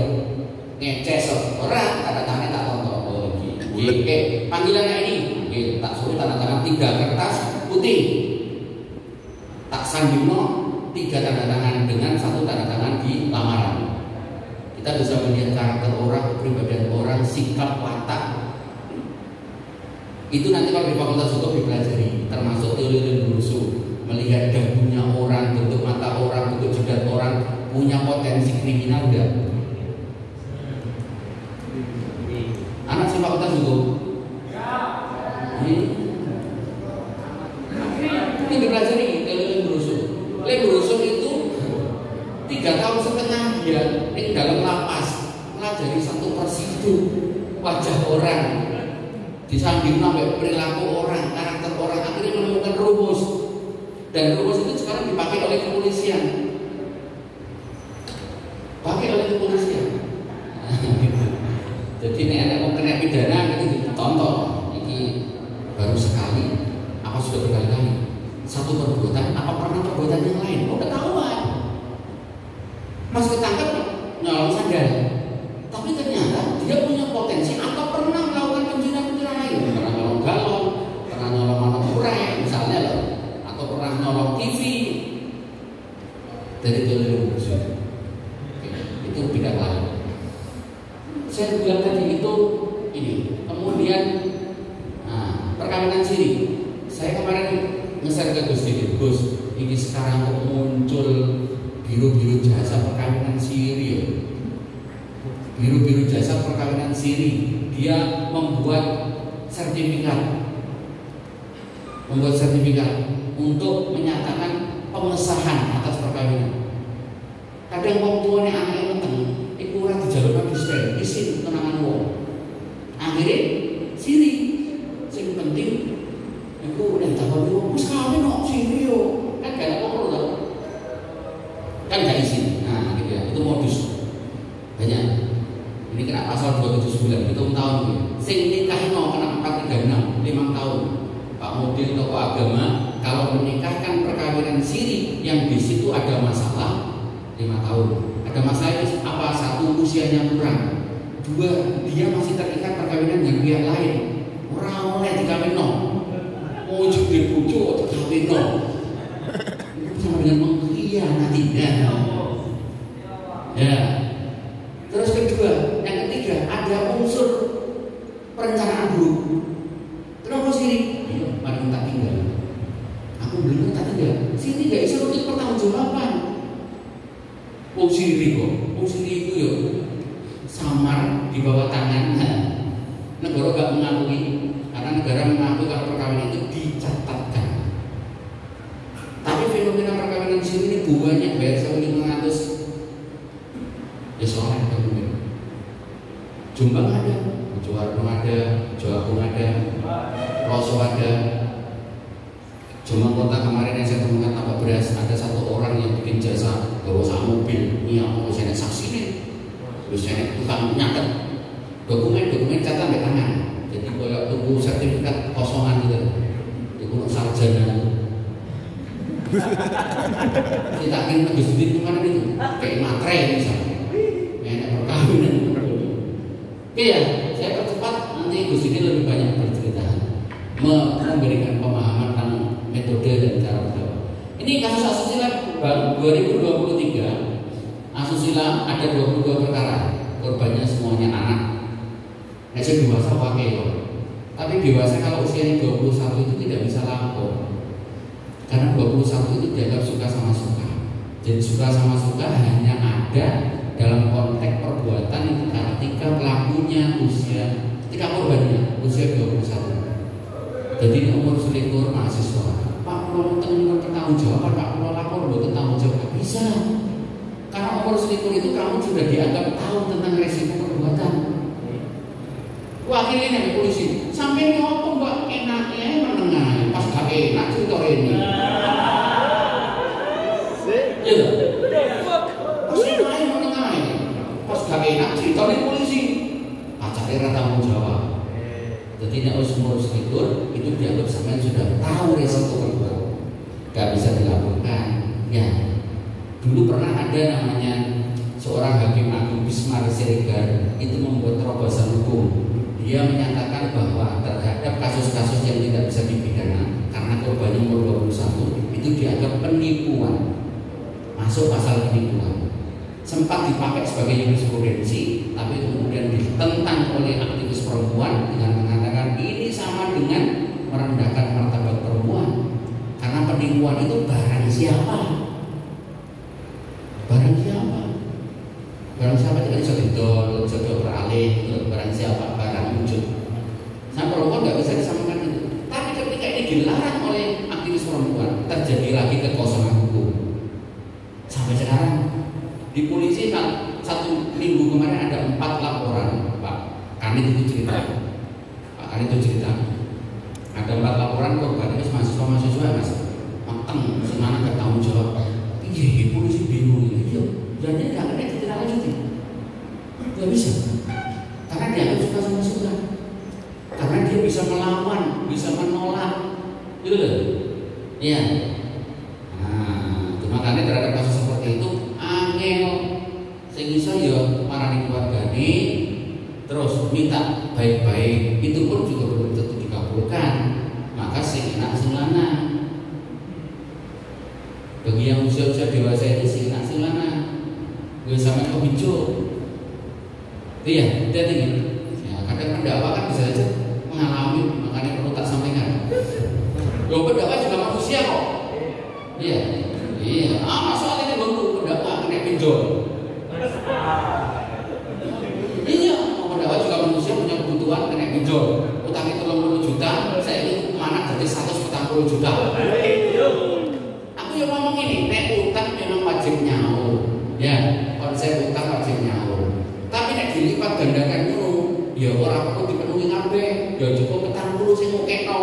Ngeces ora tanda tangan tak tonton. Oh iki. Panggilannya ini tak suruh tanda tangan 3 kertas putih. Tak sandino 3 tanda tangan dengan 1 tanda tangan di lamaran. Kita bisa melihat karakter orang, kepribadian orang, sikap, watak. Itu nanti kalau di fakultas hukum dipelajari, termasuk teori berusuh, melihat dagunya orang, bentuk mata orang, bentuk jidat orang, punya potensi kriminal enggak? Anak si fakultas hukum. Ini dipelajari teori berusuh. Berusuh itu 3,5 tahun dia di dalam lapas pelajari satu persatu wajah orang, disambung sampai perilaku orang, karakter orang, akhirnya menemukan rumus. Dan rumus itu sekarang dipakai oleh kepolisian. Jadi ini ada mau kena pidana itu ditonton. Ini baru sekali, apa sudah berkali-kali? Satu perbuatan, apa pernah perbuatan yang lain? Oh, ketahuan. Pas ketangkap nyolong sandal. Tapi ternyata dia punya potensi atau pernah melakukan pencurian lain. Pernah nyolong galon, pernah nyolong anak urai, misalnya TV. Dari telur itu beda lain. Saya bilang tadi itu ini. Kemudian perkawinan siri. Saya kemarin nge-share ke Gus, ini sekarang kok muncul biru-biru jasa perkawinan siri. Biru-biru jasa perkawinan siri. Dia membuat sertifikat untuk menyatakan pengesahan atas perkawinan. Kadang wong tuane anake meteng, iku ora dijaluk dispen, isin tenangan wong. Akhirnya siri, sing penting iku nek takon wong wis kawin kok siri yo. Kan gak perlu to. Kan gak izin. Nah, gitu ya. Itu modus. Banyak. Ini kena pasal 279, itu tahun ini. Sing nikahno kena 436, 5 tahun. Pak Mudin tokoh agama kalau menikahkan perkawinan siri yang di situ ada masalah 5 tahun. Ada masalah apa? 1, usianya kurang. 2, dia masih terikat perkawinan dengan pihak lain. Ora oleh dikawinno. Ojo dibujuk dikawinno. Itu sama dengan mengkhianati. Ya. Terus kedua, yang ketiga ada unsur perencanaan buruk. Kenapa siri? Mari minta tinggal. Aku belum minta tinggal. Sini gak bisa untuk pertanggungjawaban. Siri kok. Siri itu ya samar di bawah tangan. Negara gak mengakui, karena negara mengakui kalau perkawinan itu dicatatkan. Tapi fenomena perkawinan siri ini banyak, bayar 1.500. Ya soalnya kemudian Jombang ada, Jawa ada, Jawa Agung ada, Roso ada. Jombang kota kemarin yang saya temukan tambak beras, ada 1 orang yang bikin jasa bawa sama mobil, mau saya saksi nih, terus saya tukang nyatet dokumen catatan di tangan. Jadi kalau tunggu sertifikat kosongan gitu, tunggu sarjana. Kita ingin Gus Dur kemana itu? Kayak matre misalnya. Perkawinan. Iya, saya percepat nanti Gus ini lebih banyak bercerita, memberikan pemahaman tentang metode dan cara berdakwah. Ini kasus asusila 2023. Asusila ada 22 perkara, korbannya semuanya anak. Saya dewasa pakai loh. Tapi dewasa kalau usianya 21 itu tidak bisa lapor. Karena 21 itu dianggap suka sama suka. Jadi suka sama suka hanya ada dalam konteks perbuatan itu ketika pelakunya ketika korbannya usia 21. Jadi umur selikur mahasiswa. Pak Pulau tentang bertanggung jawab, Pak Pulau lapor buat tanggung jawab bisa. Karena umur selikur itu kamu sudah dianggap tahu tentang resiko perbuatan. Wakilnya dari polisi sampai ngomong mbak enaknya menengah pas gak enak cerita ini. Iya. Pas gak enak cerita di polisi, pacarnya tanggung jawab. Jadi nek umur selikur itu dianggap sampean sudah tahu resiko perbuatan, gak bisa dilaporkan. Ya, dulu pernah ada namanya seorang hakim agung Bismar Siregar itu membuat terobosan hukum. Dia menyatakan bahwa terhadap kasus-kasus yang tidak bisa dipidana karena korbannya umur 21 itu dianggap penipuan, masuk pasal penipuan. Sempat dipakai sebagai jurisprudensi, tapi kemudian ditentang oleh aktivis perempuan dengan mengatakan ini sama dengan merendahkan martabat perempuan. Karena penipuan itu barang siapa? Barang siapa? Barang siapa tidak bisa didol, jodoh beralih, barang siapa? Barang wujud. Nah perempuan nggak bisa disamakan itu. Tapi ketika ini dilarang oleh aktivis perempuan, terjadi lagi kekosongan hukum. Sampai sekarang di polisi 1 minggu kemarin ada 4 laporan, Pak Kanit itu cerita. Pak Kanit itu cerita. Ada 4 laporan korban itu mahasiswa mas. Mateng, semana nggak tanggung jawab. Iya, polisi bingung ini. Iya, jadi nggak ada ditindaklanjuti. Nggak bisa. Karena dia suka sama suka. Karena dia bisa melawan, bisa menolak, gitu loh. Iya. Nah, makanya terhadap kasus seperti itu angel sing iso ya marani keluargane terus minta baik-baik, itu pun juga belum tentu dikabulkan. Maka sing enak sing lanang. Bagi yang usia-usia dewasa itu silana gue sama kebicu. Iya, hati-hati nih. Ya, kadang pendakwa kan bisa aja mengalami, makanya perlu tak sampaikan. Loh, pendakwa juga manusia kok. Iya, iya. Soal ini baru pendakwa kena pinjol. Iya, pendakwa juga manusia punya kebutuhan kena pinjol. Utang itu 60 juta, saya ini mana jadi 140 juta. Aku yang ngomong ini, nek utang memang wajib nyaur. Ya, konsep utang wajib nyaur. Tapi nek dilipat gandakan dulu, ya orang perlu dipenuhi kabeh. Ya cukup 40 sing mukeno.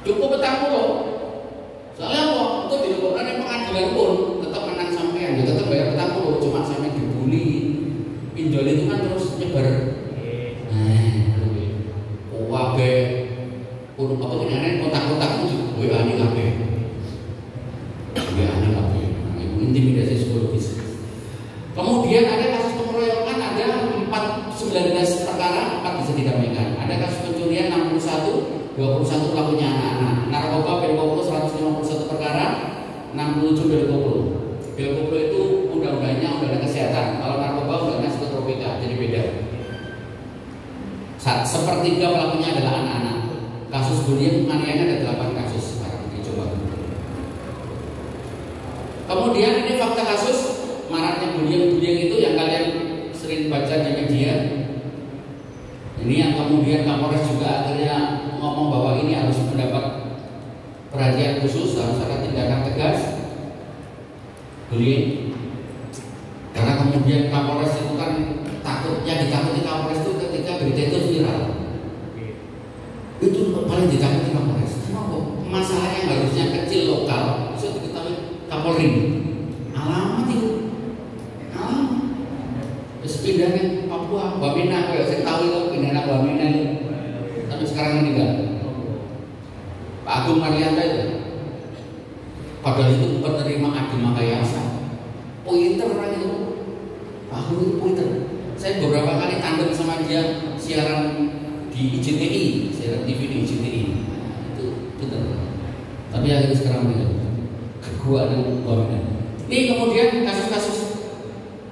Cukup 40. Soalnya apa? Itu dilakukan di pengadilan pun tetap menang sampean, ya tetap bayar 40. Cuma sampai dibully. Pinjol itu kan terus nyebar. Wabe, urut apa ini? Kotak-kotak itu WA ini kabeh. WA ini kabeh. Intimidasi psikologis. Kemudian ada kasus pengeroyokan, ada 19 perkara, 4 bisa didamaikan. Ada kasus pencurian 61, 21 pelakunya anak-anak. Narkoba Belkoplo 151 perkara, 67 Belkoplo. Belkoplo itu undang-undangnya undang-undang kesehatan. Kalau narkoba undang-undang psikotropika, jadi beda. Sepertiga pelakunya adalah anak-anak. Kasus bullying penganiayaan ada 8 kasus sekarang dicoba. Kemudian ini fakta kasus maraknya bullying itu yang kalian sering baca di media. Ini yang kemudian Kapolres juga akhirnya ngomong bahwa ini harus mendapat perhatian khusus, harus ada tindakan tegas bullying. Karena kemudian Kapolres itu kan takut, yang ditakuti Kapolres itu ketika berita itu viral. Itu paling ditakuti Kapolres. Kenapa? Masalah yang harusnya kecil lokal bisa diketahui Kapolri. Alamat itu. Terus pindah ke Papua, Wamena, saya tahu itu pindah ke Wamena itu. Tapi sekarang meninggal. Pak Agung Marianta itu. Padahal itu penerima Adi Makayasa. Pointer orang itu. Pak Agung itu pointer. Saya beberapa kali tandem sama dia siaran di IJTI, siaran TV di IJTI. Itu betul. Tapi akhirnya sekarang meninggal. Gua dan Wamena. Ini kemudian kasus-kasus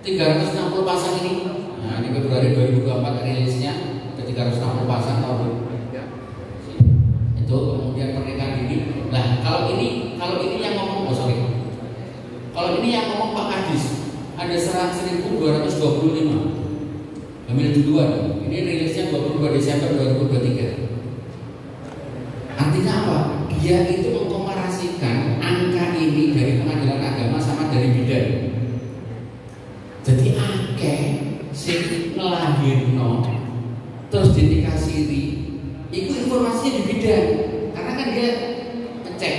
360 pasang ini. Nah, ini Februari 2024 rilisnya ke 360 pasang tahun itu. Kemudian pernikahan dini. Nah, kalau ini yang ngomong, kalau ini yang ngomong Pak Kadis, ada 1.225 hamil duluan. Ini rilisnya 22 Desember 2023. Artinya apa? Dia itu mengkomparasikan angka ini dari pengadilan agama sama dari bidan. Jadi akeh sing ngelahirno terus dinikasiri, itu informasinya di bidan. Karena kan dia ngecek.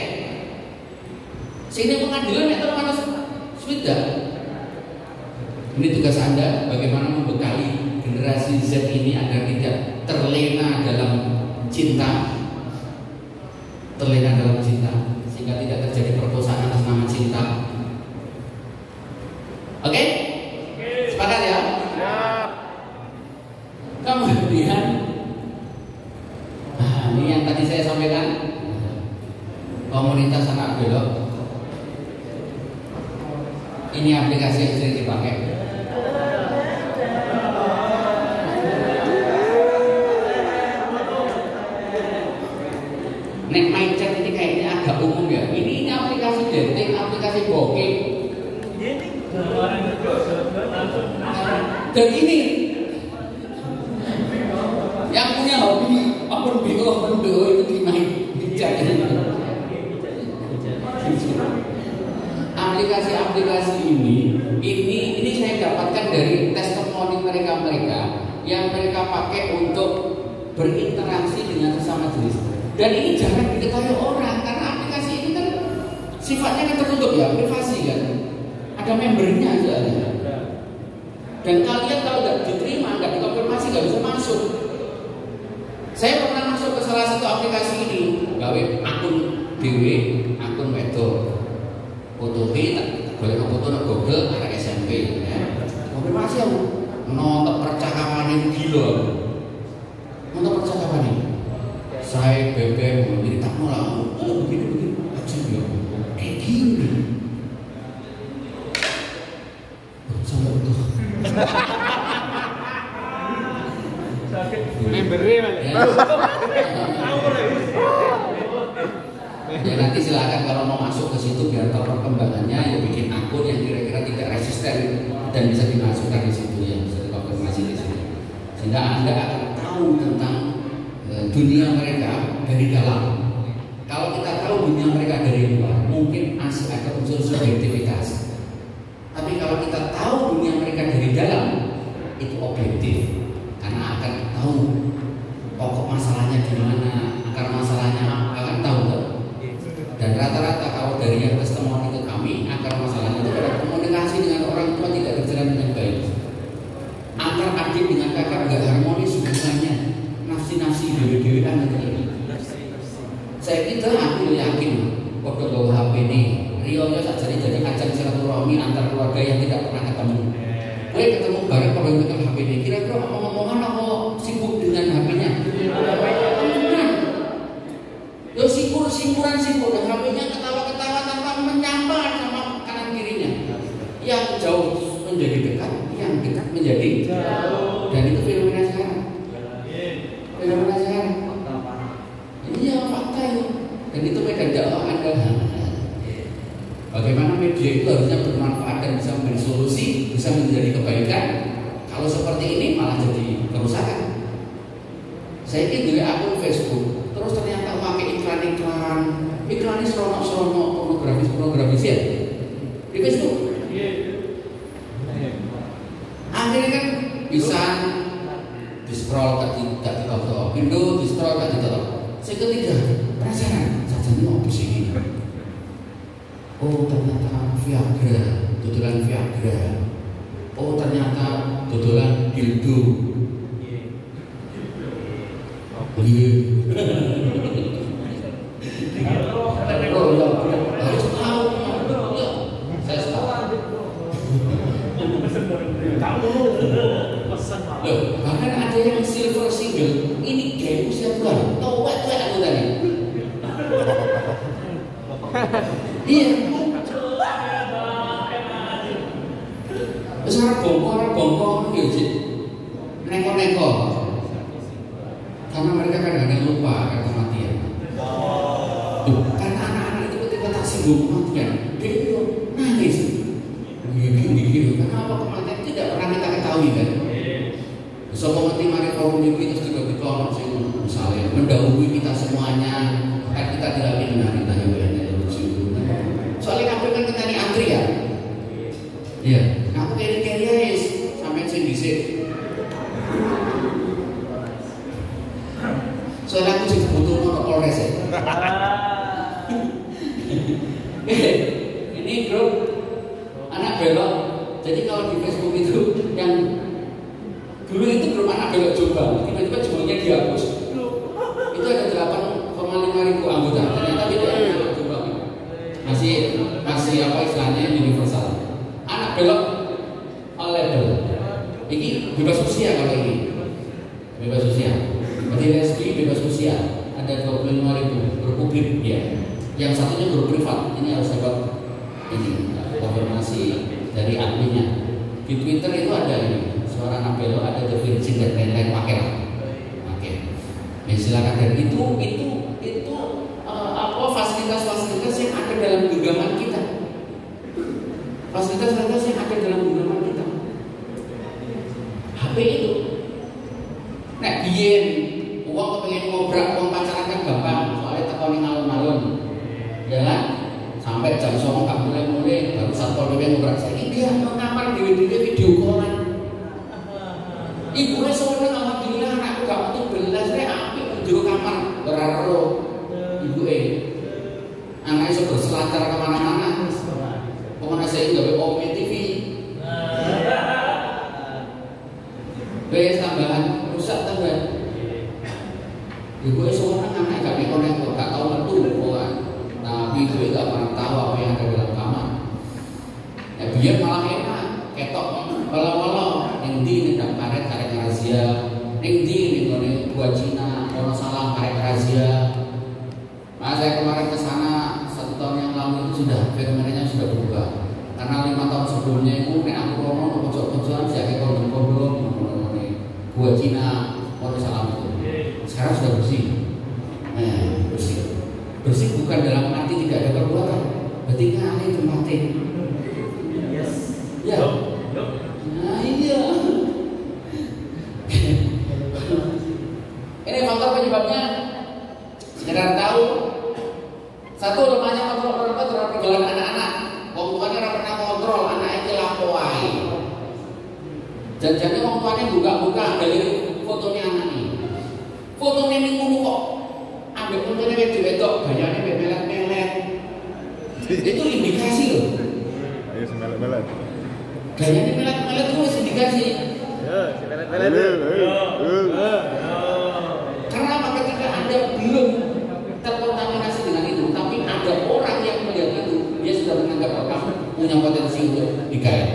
Sini pengadilan itu harus sudah. Ini tugas Anda, bagaimana membekali generasi Z ini agar tidak terlena dalam cinta, sehingga tidak terjadi perkosaan atas nama cinta. Oke? Sepakat ya? Kemudian, ini yang tadi saya sampaikan, komunitas anak belok. Ini aplikasi yang sering dipakai. Nek main chat ini kayaknya agak umum ya. Ini aplikasi dating, aplikasi booking. Dan ini yang punya hobi open BO itu dimain di chat. Aplikasi-aplikasi ini saya dapatkan dari testimoni mereka yang mereka pakai untuk berinteraksi dengan sesama jenis. Dan ini jarang diketahui orang karena aplikasi ini kan sifatnya kan tertutup ya, privasi kan. Ada membernya aja. Dan kalian kalau nggak diterima, nggak dikonfirmasi, nggak bisa masuk. Saya pernah masuk ke salah satu aplikasi ini, gawe akun dewe, akun wedo. Foto boleh foto nang Google anak SMP ya. Konfirmasi aku. Nonton percakapan yang gila. Nonton percakapan ini. Saya BBM jadi tak mau begini aja ya. nanti silakan kalau mau masuk ke situ biar tahu perkembangannya, ya bikin akun yang kira-kira tidak resisten dan bisa dimasukkan di situ ya, bisa dikonfirmasi di situ. Sehingga Anda akan tahu tentang dunia mereka dari dalam. Kalau kita tahu dunia mereka dari luar, mungkin masih ada unsur subjektivitas. Tapi kalau kita tahu dunia mereka dari dalam, itu objektif, karena akan tahu pokok masalahnya di mana, akar masalahnya akan tahu. Dan rata-rata kalau dari yang testimoni ke kami, akar masalahnya itu pada komunikasi dengan orang tua tidak berjalan dengan baik. Antar adik dengan kakak nggak harmonis hubungannya, nafsi-nafsi dewi-dewian gitu. Saya kita aku yakin waktu bawa HP ini Rio nya saja jadi ajang silaturahmi antar keluarga yang tidak pernah ketemu. Gue ketemu bareng pada megang HP ini. Kira-kira apa ngomongan apa sibuk dengan HP-nya? Yo simpuran dan HP-nya ketawa-ketawa tanpa menyapa sama kanan kirinya. Yang jauh menjadi dekat, yang dekat menjadi jauh. Dan itu fenomena sekarang. Fenomena sekarang. Iya fakta itu. Dan itu medan dakwah Anda. Bagaimana media itu harusnya bermanfaat dan bisa memberi solusi, bisa menjadi kebaikan. Kalau seperti ini malah jadi kerusakan. Saya ini dari akun Facebook, terus ternyata pakai iklannya seronok pornografis ya di Facebook. Akhirnya kan bisa di scroll ke TikTok, Indo di scroll ke TikTok. Saya ketiga penasaran, saja ini mau sih. Oh ternyata Viagra, tutulan Viagra. Oh ternyata tutulan dildo. Oh ya, harus tahu. Saya tahu. Loh, bahkan ada yang silver single. Ini game usia bulan. Tahu aku tadi. Iya. Terus orang bongkong gitu, neko-neko. Karena mereka kadang-kadang lupa akan kematian. Karena anak-anak itu ketika tak singgung kematian, dia itu nangis. Gini. Kenapa kematian tidak pernah kita ketahui kan? So pengerti mari forum itu juga ditolong sih, misalnya mendahului kita semuanya, kan kita tidak ingin menari soalnya kabel kan kita ini antri ya. Iya. Aku kiri-kiri guys sampai sini disik. Soalnya aku juga butuh motor Polres ya. Ini grup anak belok. Jadi kalau di Facebook itu yang dulu itu grup anak belok Jombang, tiba-tiba Jombangnya dihapus. Itu ada 8,5 ribu anggota. Ternyata tidak ada Jombang. Masih apa istilahnya universal. Anak belok all level. Ini bebas usia kalau ini. Bebas usia. Berarti lesbi bebas usia. Ada 25.000 grup publik ya. Yang satunya grup privat. Ini harus dapat ini konfirmasi dari adminnya. Di Twitter itu ada ini. Suara anak belok, ada The Virgin dan lain-lain pakai. Oke. Ya silakan. Dan itu fasilitas-fasilitas yang ada dalam genggaman kita. Fasilitas-fasilitas yang ada dalam genggaman kita. HP itu. Nek biyen uang kepengen ngobrak, uang pacaran kan gampang, soalnya tekoni alun-alun. Ya kan? Sampai jam 09.00 gak mulai baru Satpol PP ngobrak saya. Iya, ngamar dewe-dewe video callan. Ibu seorang alhamdulillah anakku gak metu belas apik njero kamar ora ero. Ibu anaknya sudah berselancar kemana-mana. Pokoknya saya nggak OME TV. Bes tambahan rusak tambahan. Ibu seorang anak gak neko-neko, gak tahu metu pokoknya. Tapi gue gak pernah tahu apa yang ada dalam kamar. Ya biar malah enak, ketok walau-walau ning ndak karet razia. Ning ngene buat Cina, ono salah karet razia. Mas saya kemarin ke sana 1 tahun yang lalu itu sudah fenomenanya sudah berubah. Karena 5 tahun sebelumnya itu nek aku ngomong pojok-pojokan siake kondom-kondom buat Cina, ono salah itu. Sekarang sudah bersih. Bersih bukan dalam arti Satu lemahnya kontrol orang tua terhadap pergaulan anak-anak. Wong tuanya ora pernah kontrol anak iki lapo wae. Jangan-jangan wong tuanya buka-buka dari fotonya anak ini. Fotonya ini ngono kok. Ambil fotonya wedok, gayane melet-melet. Itu indikasi loh. Ayo semelet-melet. Gayane melet-melet itu wis indikasi. Ya, melet-melet. Karena apa? Ketika Anda belum terkontaminasi dengan itu, tapi ada orang yang melihat itu, dia sudah menganggap apa punya potensi untuk digaya.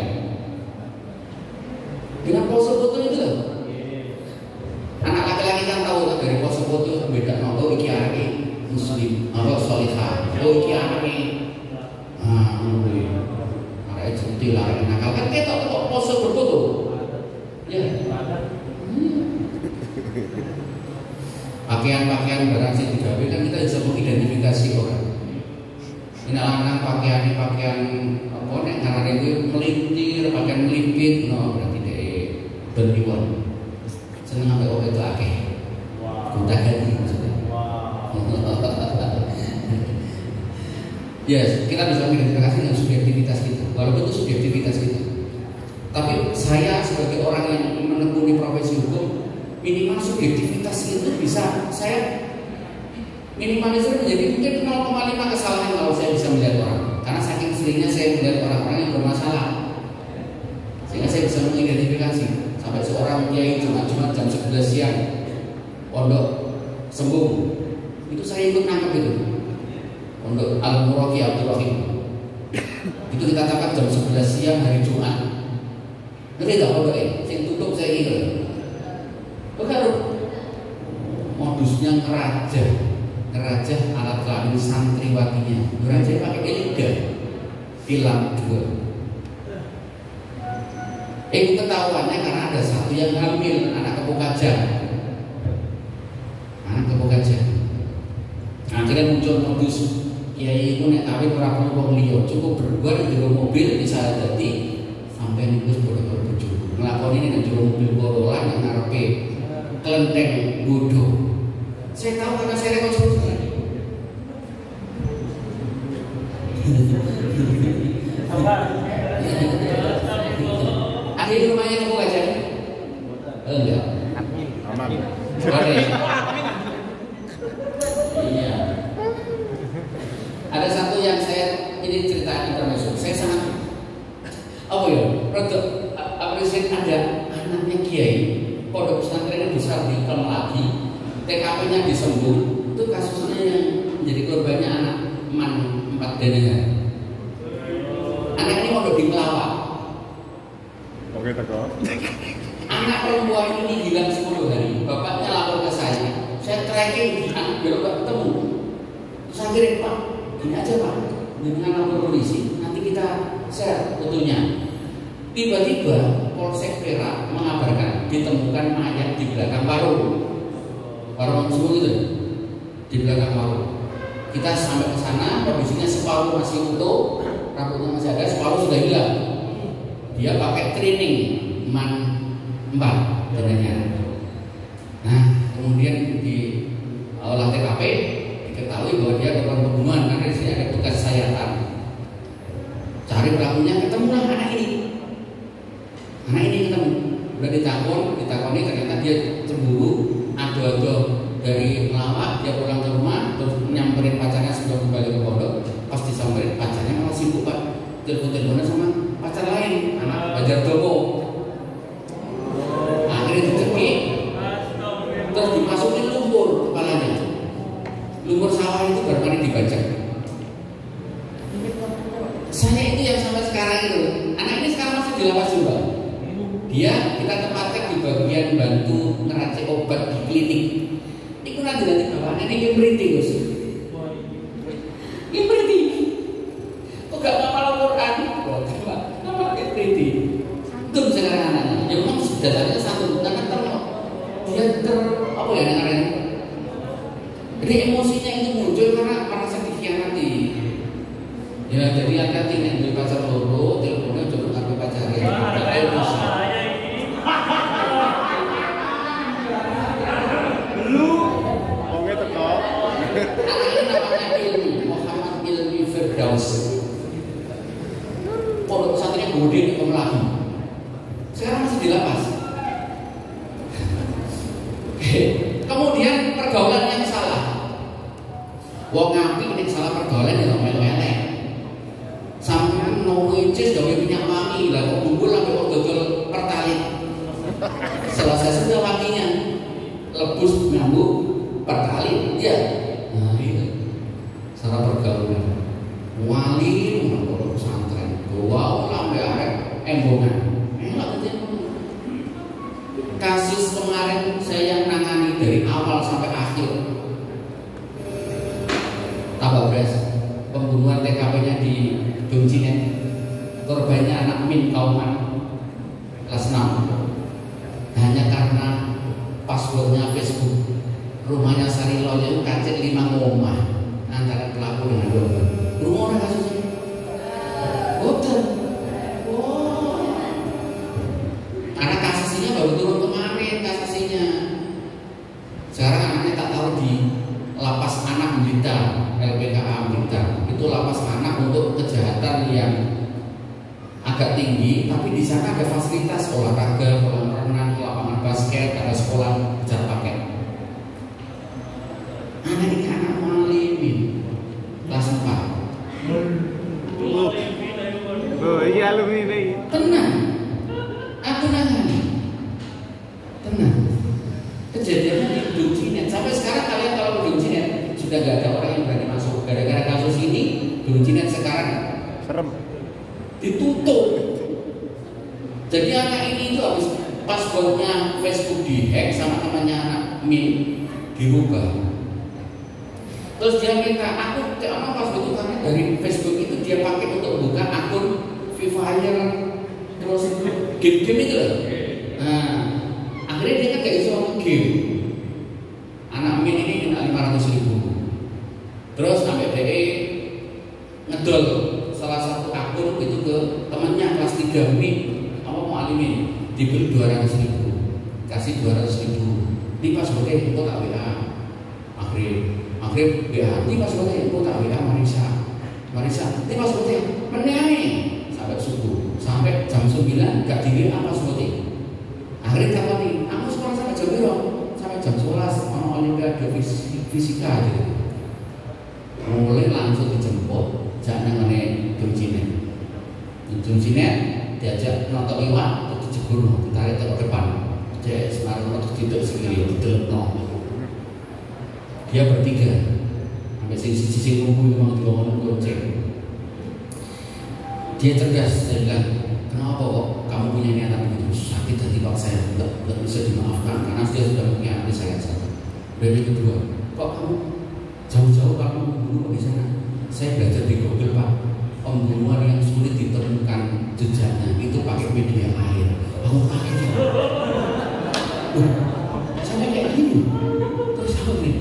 Dengan pose foto itu loh. Anak laki-laki kan tahu kan dari pose foto beda. Oh iki arek muslim, atau solihah. Oh iki arek arek centil, arek nakal kan ketok kok pose berfoto. Ya. Pakaian-pakaian barang sing digawe kan kita bisa mengidentifikasi orang. Ini lanang pakaian apa nek ngarane kuwi melintir, pakaian melimpit, no berarti dhek ben iwon. Seneng ambek wong itu akeh. Gonta ganti maksudnya. Yes, kita bisa mengidentifikasi dengan subjektivitas kita. Walaupun itu subjektivitas kita. Tapi saya sebagai orang yang menekuni profesi hukum, minimal subjektivitas itu bisa saya minimalisir menjadi mungkin 0,5 kesalahan kalau saya bisa melihat orang. Karena saking seringnya saya melihat orang-orang yang bermasalah, sehingga saya bisa mengidentifikasi. Sampai seorang kiai Jumat jam 11 siang pondok Sembung, itu saya ikut nangkep itu pondok Al-Muraqi Abdul Rahim. Itu kita tangkap jam 11 siang hari Jumat. Ngerti gak pondok ini? Yang tutup saya ini. Bukan modusnya ngerajah alat kelamin santriwatinya. Ngerajah pakai eliga film 2. Itu ketahuannya karena ada satu yang hamil, anak kepukajang. Akhirnya muncul modus kiai itu nek kawin ora perlu wong liya, cukup berbuat di mobil bisa jadi sampai nunggu bodoh bojo. Nglakoni ini nang jero mobil Corolla nang ngarepe kelenteng bodoh. Saya tahu karena saya rekonstruksi. Akhirnya rumahnya nunggu aja. Enggak. Aman. Iya. Ada satu yang saya ini cerita intermezzo. Saya sangat rada apresiasi ada anaknya kiai. Pondok pesantrennya besar di Kemelagi, TKP-nya di Sembung. Itu kasusnya yang menjadi korbannya anak man 4 denengan. Anak ini mondok di Melawak. Oke, teko. Anak perempuan ini hilang 10 hari. Bapaknya lapor ke saya. Saya tracking biar gak ketemu. Terus akhirnya Pak, gini aja Pak, dengan lapor polisi, nanti kita share fotonya. Tiba-tiba Polsek Perak mengabarkan ditemukan mayat di belakang warung Sembung itu, di belakang warung. Kita sampai ke sana, kondisinya separuh masih utuh, rambutnya masih ada, separuh sudah hilang. Dia pakai training man 4 dengannya. Nah, kemudian di olah TKP diketahui bahwa dia korban pembunuhan karena di sini ada bekas sayatan. Cari pelakunya, ketemulah anak ini. Anak ini ketemu, udah ditakoni ternyata dia cemburu, ado-ado dari Melawak, dia pulang ke rumah, terus nyamperin pacarnya sebelum kembali ke pondok. Pas disamperin pacarnya malah sibuk Pak, telepon-teleponan sama pacar lain, anak Bajar Dopo. Akhirnya dicekik, terus dimasukin lumpur kepalanya. Lumpur sawah itu baru kali dibajak. Saya itu yang sampai sekarang itu, anak ini sekarang masih di lapas juga. Dia kita tempatkan di bagian bantu ngeracik obat di klinik. Itu nanti bawa ini berhenti Gus. Ini berhenti. Kok gak ngapal Al-Quran? Oh, coba ngapal berhenti. Itu sekarang anaknya. Ya memang dasarnya satu, karena dia namanya. Jadi emosinya itu muncul karena merasa dikhianati. Ya jadi hati-hati nih beli pacar loro, teleponnya coba sampai pacarnya. Oke, teko. Anak ini namanya Ilmi Muhammad Firdaus. Pondok pesantrennya gede di Melayu. Sekarang masih di lapas. Kemudian pergaulan yang salah. Wong ngapi nek salah pergaulan ya melu elek. Sampeyan nowecis gawe minyak wangi, lah kok kumpul sampai kok dodol pertalit. Selesai sudah wanginya, lebus nyambung pertalit, ya. Nah itu salah pergaulan. Wali pondok pesantren, wow lambe arek embongan. Kasus kemarin saya nangani dari awal sampai akhir. Tambah beres pembunuhan TKP-nya di Dongcinen. Korbannya anak min kauman kelas 6. Hanya karena passwordnya Facebook. Rumahnya Sarilonya itu kacet 5 ngomah antara pelaku dengan korban. Rumah orang kasusnya. Betul. Oh. Karena kasasinya baru turun kemarin kasasinya. Sekarang anaknya tak tahu di lapas anak Blitar, LPKA Blitar. Itu lapas anak untuk kejahatan yang agak tinggi, tapi di sana ada fasilitas olahraga, kolam renang, lapangan basket, ada sekolah jar paket. Anak ini anak mualimin kelas 4. Oh iya alumni nih. Tenang, aku nangani. Tenang. Kejadiannya di Dongcinen. Sampai sekarang kalian kalau ke Dongcinen sudah gak ada orang yang berani masuk. Gara-gara kasus ini Dongcinen sekarang Serem. ditutup. Jadi anak ini itu habis passwordnya Facebook dihack sama temannya anak Min dirubah. Terus dia minta aku apa password itu karena dari Facebook itu dia pakai untuk buka akun Free Fire terus game-game itu loh. Nah, akhirnya dia kan gak bisa game. Anak Min ini kena 500.000. Terus sampai DE ngedol salah satu akun itu ke temannya kelas 3 Min apa mau alimin dibeli 200.000, kasih 200.000. Ini passwordnya itu tak WA. Akhirnya WA ini passwordnya itu tak WA Marisa. Ini passwordnya menyanyi sampai subuh, sampai jam 9 gak di WA passwordnya. Akhirnya kata nih, aku sekolah sampai jam berapa? Sampai jam 11 mau olimpiade fisika gitu. Mulai langsung dijemput, jangan ngene Dongcinen. Dongcinen diajak nonton iwak, terus dijebur, ditarik ke depan. Cek semarang terus tidak segini, didelok. Dia bertiga, sampai sisi ngumpul memang diomongin goceng. Dia cerdas, saya bilang, kenapa kok kamu punya niatan begitu? Sakit hati pak saya, nggak bisa dimaafkan karena dia sudah punya adik saya satu. Dan yang kedua, kok kamu jauh-jauh kamu membunuh di sana? Saya belajar di Google pak, pembunuhan yang sulit ditemukan jejaknya itu pakai media air. Aku pakai sampai kayak gini. Terus aku nih,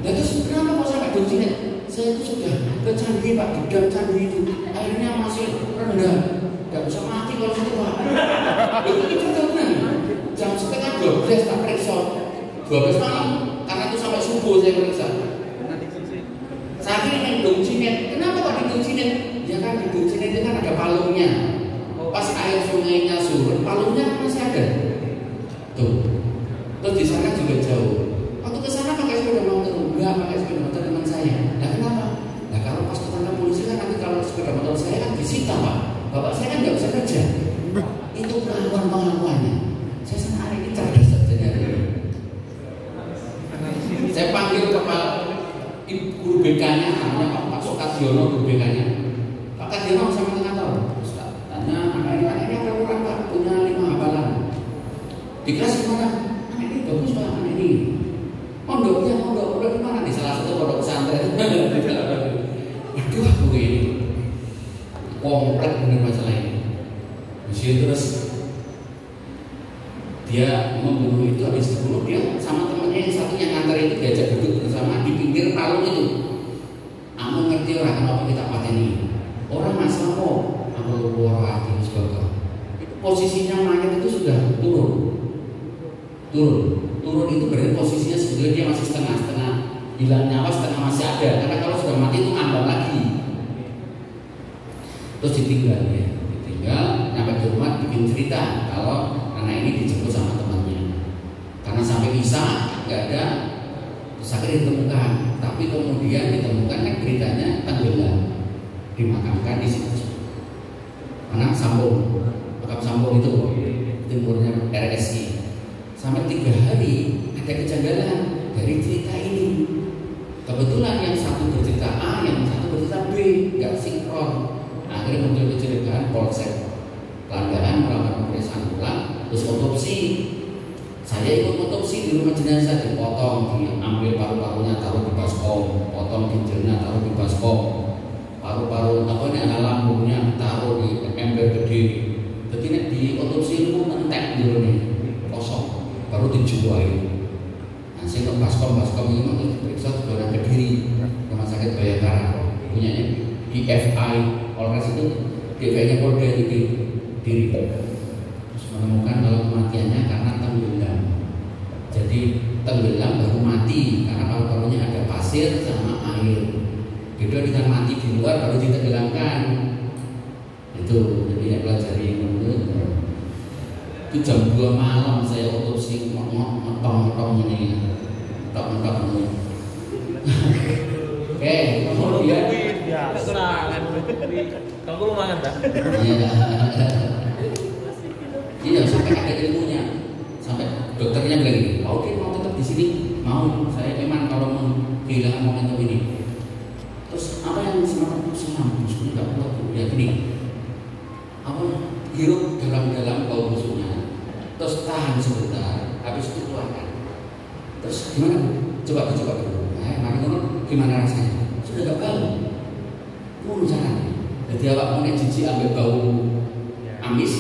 terus kenapa kok sampai Dongcinen? Saya itu sudah ke candi pak, gedang candi itu airnya masih rendah, nggak bisa mati kalau itu pak. Itu contohnya jam setengah 12 tak periksa 12 malam karena itu sampai subuh saya periksa. Saat ini yang Dongcinen, kenapa pak di Dongcinen? Ya kan di Dongcinen itu kan ada palungnya. Pas air sungainya surut, palungnya masih ada. Tuh. Terus di sana juga jauh. Waktu ke sana pakai sepeda motor, enggak pakai sepeda motor teman saya. Nah kenapa? Nah kalau pas ketangkap polisi kan nanti kalau sepeda motor saya kan disita pak. Bapak saya kan nggak bisa kerja. Itu pengakuan-pengakuannya. Saya sama hari ini cerdas saja. Saya panggil kepala guru BK-nya, namanya Pak Sokadiono, guru BK-nya. Pak Kadiono sama kantor. Tanya anak ini apa kurang pak? Punya 5 hafalan. Di kelas gimana? Anak ini bagus pak, anak ini. Pondok di mana? Di salah satu pondok pesantren. Waduh, aku ini komplek bener masalah ini. Jadi terus dia membunuh itu, habis dibunuh dia sama temannya yang satu yang ngantar itu diajak duduk bersama di pinggir palung itu. Kamu ngerti orang kenapa kita pateni? Orang masa mau aku luar hati sebagainya. Posisinya mayat itu sudah turun itu berarti posisinya sebetulnya dia masih setengah hilang nyawa, setengah masih ada. Karena kalau sudah mati itu ngambang lagi. terus ditinggal nyampe di rumah bikin cerita kalau anak ini dijemput sama temannya karena sampai bisa nggak ada, terus akhirnya ditemukan, tapi kemudian ditemukan kan beritanya tenggelam, dimakamkan di situ. Anak sambung, makam sambung itu timurnya RSI. Sampai 3 hari ada kejanggalan dari cerita ini. Kebetulan yang satu bercerita A, yang satu bercerita B, nggak sinkron. Akhirnya muncul kecurigaan, Polsek Landaan melakukan pemeriksaan ulang, terus otopsi. Saya ikut otopsi di rumah jenazah, dipotong, diambil paru-parunya taruh di baskom, potong ginjalnya taruh di baskom, paru-paru apa ini ada lambungnya taruh di ember gede. Jadi di otopsi itu entek dulu nih, kosong, baru dijual. Nah, saya ke baskom ini untuk diperiksa di Kota Kediri, Rumah Sakit Bayangkara, punyanya DFI, Polres itu DFI-nya Polda Kediri. Terus menemukan kalau kematiannya karena tenggelam. Jadi tenggelam baru mati karena paru-parunya ada pasir sama air. Beda dengan mati di luar baru ditenggelamkan. Itu jadi ya pelajari itu jam 2 malam saya otopsi metong ini. Oke, kemudian Kalau lu makan tak? Iya, sampai ada ilmunya. Sampai dokternya bilang gini, oke mau tetap di sini, mau. Saya memang kalau kehilangan momentum ini. Terus apa yang semakin senang? Busuknya nggak kuat. Ya gini, apa hirup dalam-dalam bau busuknya. Terus tahan sebentar, habis itu keluarkan. Terus gimana? Coba dulu. Gimana rasanya? Sudah nggak bau. Caranya. Jadi awak mau jijik ambil bau amis,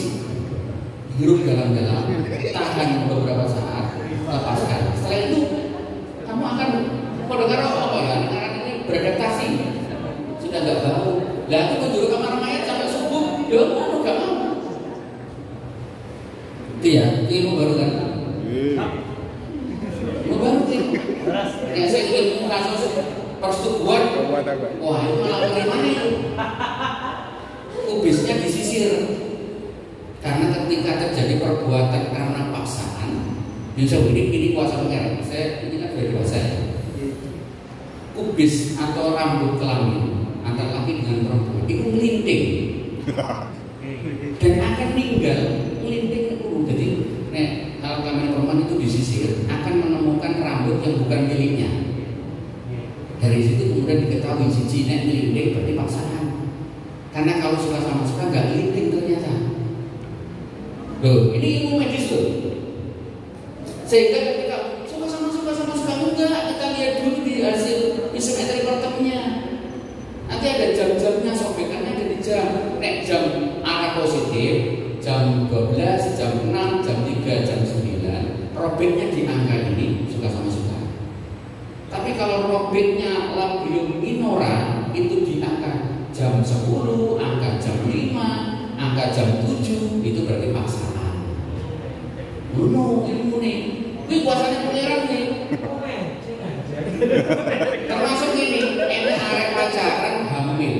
hirup dalam-dalam, tahan beberapa saat, lepaskan. Setelah itu kamu akan karo apa ya? Karena ini beradaptasi, sudah nggak bau. Lah aku menjuru kamar mayat sampai subuh, ya mau nggak mau. Itu ya, ilmu baru kan? Ilmu baru sih. Yang saya ilmu kasus persetubuhan. Wah, itu malah bagaimana itu? Kubisnya disisir. Karena ketika terjadi perbuatan karena paksaan, ini kuasa pengeran. Saya ini kan sudah dewasa ya. Kubis atau rambut kelamin antara laki dengan perempuan itu melinting dan akan meninggal melinting itu. Jadi, kalau kelamin perempuan itu disisir akan menemukan rambut yang bukan miliknya. Dari situ kemudian diketahui si nek melinting berarti paksaan. Karena kalau suka sama suka nggak melinting ternyata. Loh, ini ilmu medis loh. Sehingga ketika suka sama suka enggak, kita lihat dulu di hasil visum et repertumnya. Nanti ada jam-jamnya, sobekannya ada di jam. Nek jam arah positif, jam 12, jam 6, jam 3, jam 9, robeknya di angka ini suka sama suka. Tapi kalau robeknya labium minora itu di angka jam 10, angka jam 5, angka jam 7, itu berarti paksaan. Ilmu nih, ini kuasanya pangeran nih. Termasuk ini arek pacaran hamil,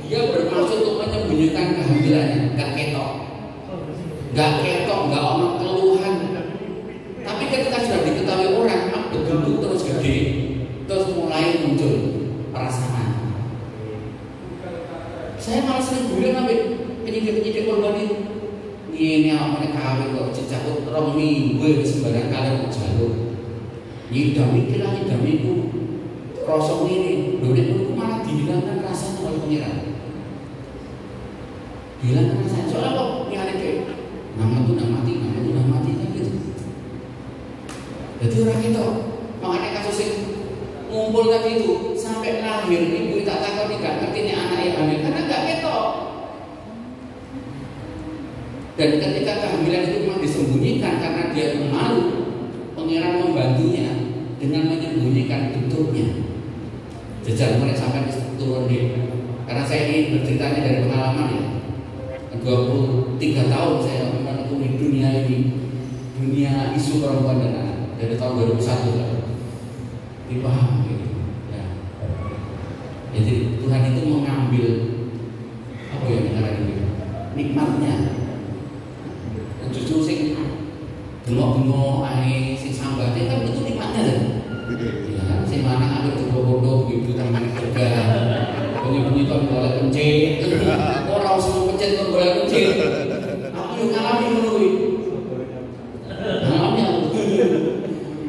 dia bermaksud untuk menyembunyikan kehamilannya, gak ketok, gak omong keluhan. Tapi ketika sudah diketahui orang, betul terus gede, terus mulai muncul perasaan. Saya malah sering bilang sampai penyidik korban itu, ini awalnya kawin kok cecakut rong minggu sembarang kalian mau jalur. Nyidam itu kosong ini, donek itu malah dihilangkan rasanya oleh pengiran. Hilangkan rasanya, soalnya kok nyari kayak nama itu udah mati kan gitu. Jadi orang itu, makanya kasus yang ngumpul tadi itu sampai lahir ibu tak takut tidak ngerti ini anak yang hamil karena nggak ketok. Dan ketika kehamilan itu memang disembunyikan karena dia malu, pengiran membantunya dengan menyembunyikan bentuknya. Jejak mulai sampai turun di, karena saya ini berceritanya dari pengalaman ya. 23 tahun saya menekuni dunia ini, dunia isu perempuan dan anak dari tahun 2001 lah. Dipaham gitu. Ya. Jadi Tuhan itu mengambil apa ya negara golek pencet. Ora usah pencet kok golek pencet. Aku yo ngalami ngono kuwi. Ngalami aku.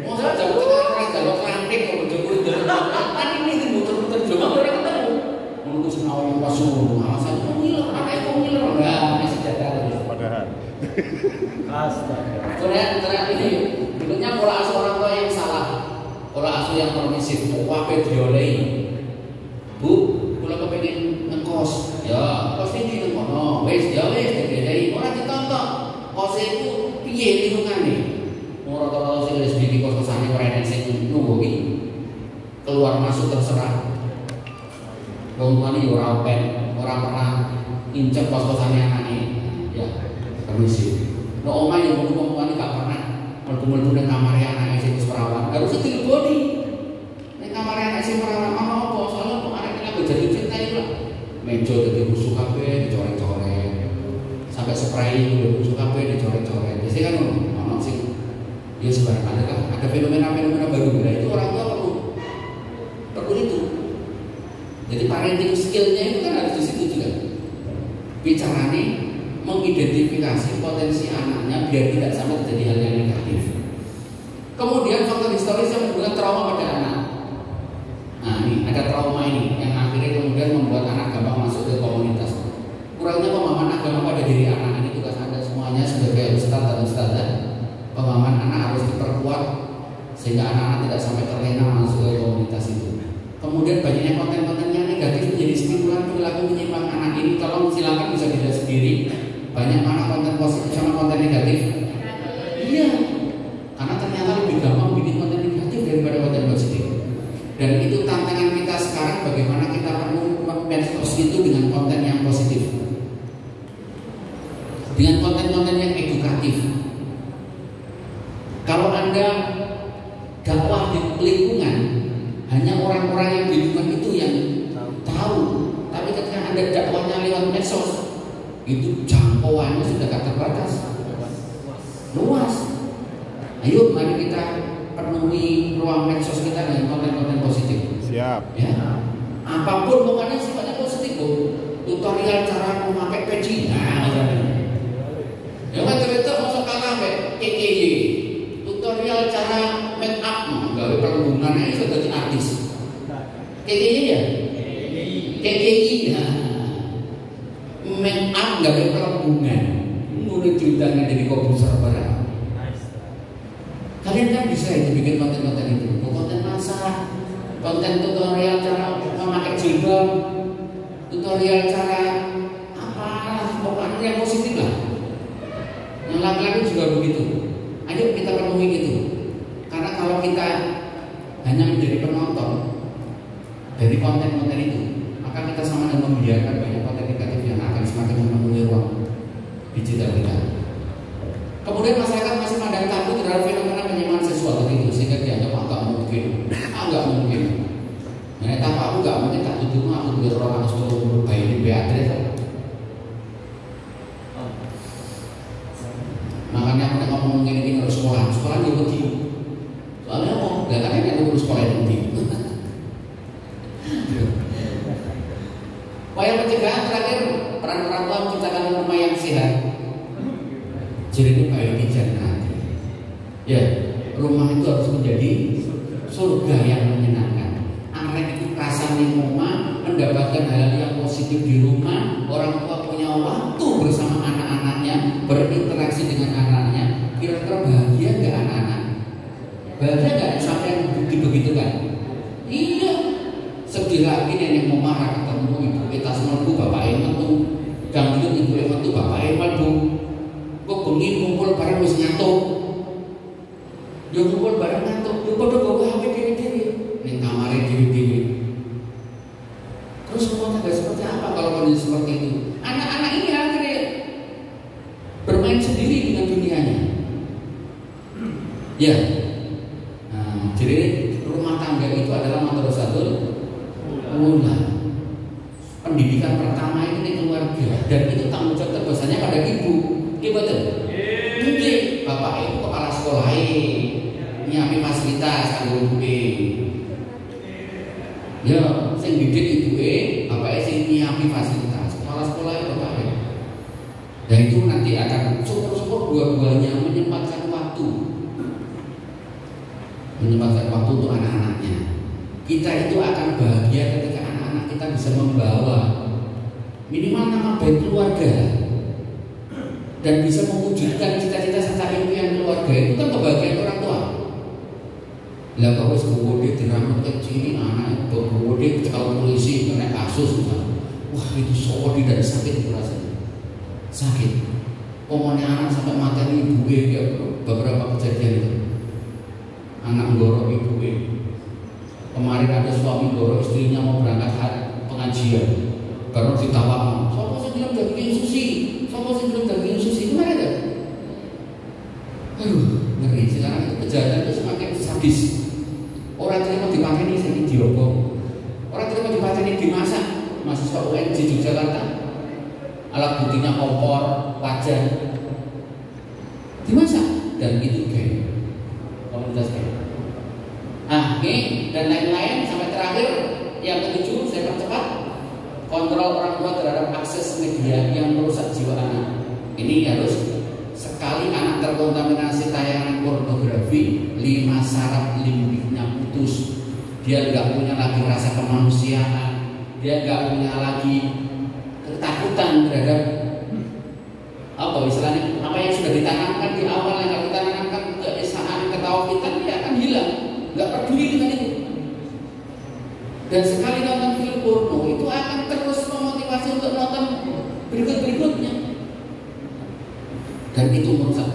Oh, jam tengah kalau kantik kok bojoku kan ini muter-muter cuma ora ketemu. Ngono sing awak pasung, alasan kok ngiler, anake kok ngiler. Enggak, masih datar. Padahal. Astaga. Ternyata ini bentuknya pola asuh orang tua yang salah. Pola asuh yang permisif, wae diolehi. Bu, kula kepengin ngekos. Ya, kos iki nang kono. Wis, ya wis diolehi. Ora ditonton. Kos iku piye lingkungane? Ora tau sing wis bikin kos-kosane ora enek sing nunggu iki. Keluar masuk terserah. Wong tuane yo ora pernah incep kos-kosane anake. Ya, permisi. No omah yang wong tuane gak pernah mlebu-mlebu nang kamare anake sing wis perawan. Harus dileboni. Ning kamare anake sing perawan ana apa? Soale kok anake lagi jadi cinta iki lho. Meja dadi busuk kabeh dicoret-coret. Sampai spray itu busuk kabeh dicoret-coret. Biasanya kan ono sing ya sebenarnya ada fenomena-fenomena baru. Nah, itu orang tua perlu itu. Jadi parenting skill-nya itu kan harus di situ juga. Bicaranya mengidentifikasi potensi anaknya biar tidak sampai terjadi hal yang negatif. Kemudian faktor historis yang menimbulkan trauma pada anak. Nah, ini ada trauma ini yang akhirnya kemudian membuat anak gampang masuk ke komunitas. Kurangnya pemahaman agama pada diri anak ini tugas Anda semuanya sebagai ustadz dan ustadzah. Pemahaman anak harus diperkuat sehingga anak-anak tidak sampai terlena masuk ke komunitas itu. Kemudian banyaknya konten-konten yang negatif menjadi stimulan perilaku menyimpang anak ini. Tolong silakan bisa dilihat sendiri. Banyak mana konten positif sama konten negatif? Iya, karena ternyata lebih gampang bikin konten negatif daripada konten positif. Dan itu tantangan kita sekarang, bagaimana kita perlu medsos itu dengan konten yang positif, dengan konten-konten yang edukatif. Kalau Anda dakwah di lingkungan, hanya orang-orang yang di lingkungan itu yang tahu. Tapi ketika Anda dakwahnya lewat medsos, itu jangkauannya sudah gak terbatas, luas. Ayo mari kita penuhi ruang medsos kita dengan konten-konten positif. Siap. Ya, apapun pokoknya sifatnya positif, Bu. Tutorial cara memakai peci, nah, ya kan ternyata masuk kalah KKY. Tutorial cara make up, gawe perhubungannya itu jadi artis. KKY ya, KKY. Nah, make up gawe perhubungan, mulai ceritanya dari komputer barang. Kalian kan bisa itu bikin konten-konten itu, konten masak, konten tutorial cara memakai jilbab, tutorial cara apa, pokoknya yang positif lah. Yang laki-laki juga begitu. Ayo kita penuhi itu. Karena kalau kita hanya menjadi penonton dari konten-konten itu, maka kita sama dengan membiarkan banyak konten negatif yang akan semakin memenuhi ruang digital kita. Kemudian masyarakat masih pandang takut terhadap fenomena penyimpanan sesuatu itu, sehingga dianggap nggak mungkin, nggak mungkin. Ternyata aku nggak mungkin tak tutup aku biar orang harus turun bayi di Beatrice. Makanya aku ngomong gini harus sekolah juga begini. Soalnya mau belakangan itu harus sekolah yang penting. Upaya pencegahan terakhir, peran orang tua menciptakan rumah yang sehat. Jadi ini baik nanti. Ya, rumah itu harus menjadi surga yang menyenangkan. Anak itu rasanya rumah, mendapatkan hal yang positif di rumah. Orang tua punya waktu bersama anak-anaknya, berinteraksi dengan anaknya. Kira-kira bahagia nggak anak-anak? Bahagia nggak sampai yang begitu-begitu kan? Iya. Sedih lagi nenek mau marah ketemu ibu kita semua bapak yang metu, ganggu ibu yang metu bapak yang metu. Kok bengi kumpul bareng wis ngantuk. Yo kumpul bareng ngantuk, yo padha gawe HP dhewe-dhewe ning kamare dhewe-dhewe. Terus rumah tangga seperti apa kalau kondisi seperti itu? Anak-anak ini akhirnya bermain sendiri dengan dunianya. Ya. Nah, jadi rumah tangga itu adalah madrasatul ula. Pendidikan pertama itu di keluarga, dan itu tanggung jawab terbesarnya pada ibu. Iya betul. Mungkin bapak itu kepala sekolah nyiapin fasilitas kanggo ibuke. Ya, sing didik ibuke, bapake sing nyiapin melengkapi fasilitas. Kepala sekolah itu Pak ya. Dan itu nanti akan syukur-syukur dua-duanya menyempatkan waktu untuk anak-anaknya. Kita itu akan bahagia ketika anak-anak kita bisa membawa minimal nama baik keluarga dan bisa mewujudkan cita-cita serta impian keluarga. Itu kan kebahagiaan orang tua. Lah kalau sekolah diramat kecil anak itu dicekal polisi kena kasus misalnya. Wah itu soal tidak sakit rasanya. Sakit. Pokoknya anak sampai materi ibu ya beberapa kejadian itu. Anak dorong ibu kemarin ada suami dorong istrinya mau berangkat pengajian baru ditawar siapa sih bilang daging susi kemarin kan ngeri. Sekarang itu kejahatan itu semakin sadis. Orang terima dipateni sini diobong, orang terima dipateni dimasak. Mahasiswa UNJ Yogyakarta alat buktinya kompor, wajan dimasak dan itu geng komunitas geng. Dan lain-lain sampai terakhir yang ketujuh saya percepat, kontrol orang tua terhadap akses media yang merusak jiwa anak. Ini harus sekali anak terkontaminasi tayangan pornografi, 5 saraf limbiknya putus. Dia nggak punya lagi rasa kemanusiaan, dia nggak punya lagi ketakutan terhadap apa istilahnya, apa yang sudah ditanamkan di awal yang kita tanamkan keesaan, ketawafitan, dia akan hilang, nggak peduli dengan itu. Dan sekali nonton film porno itu akan terus memotivasi untuk nonton berikutnya. Dan itu merusak.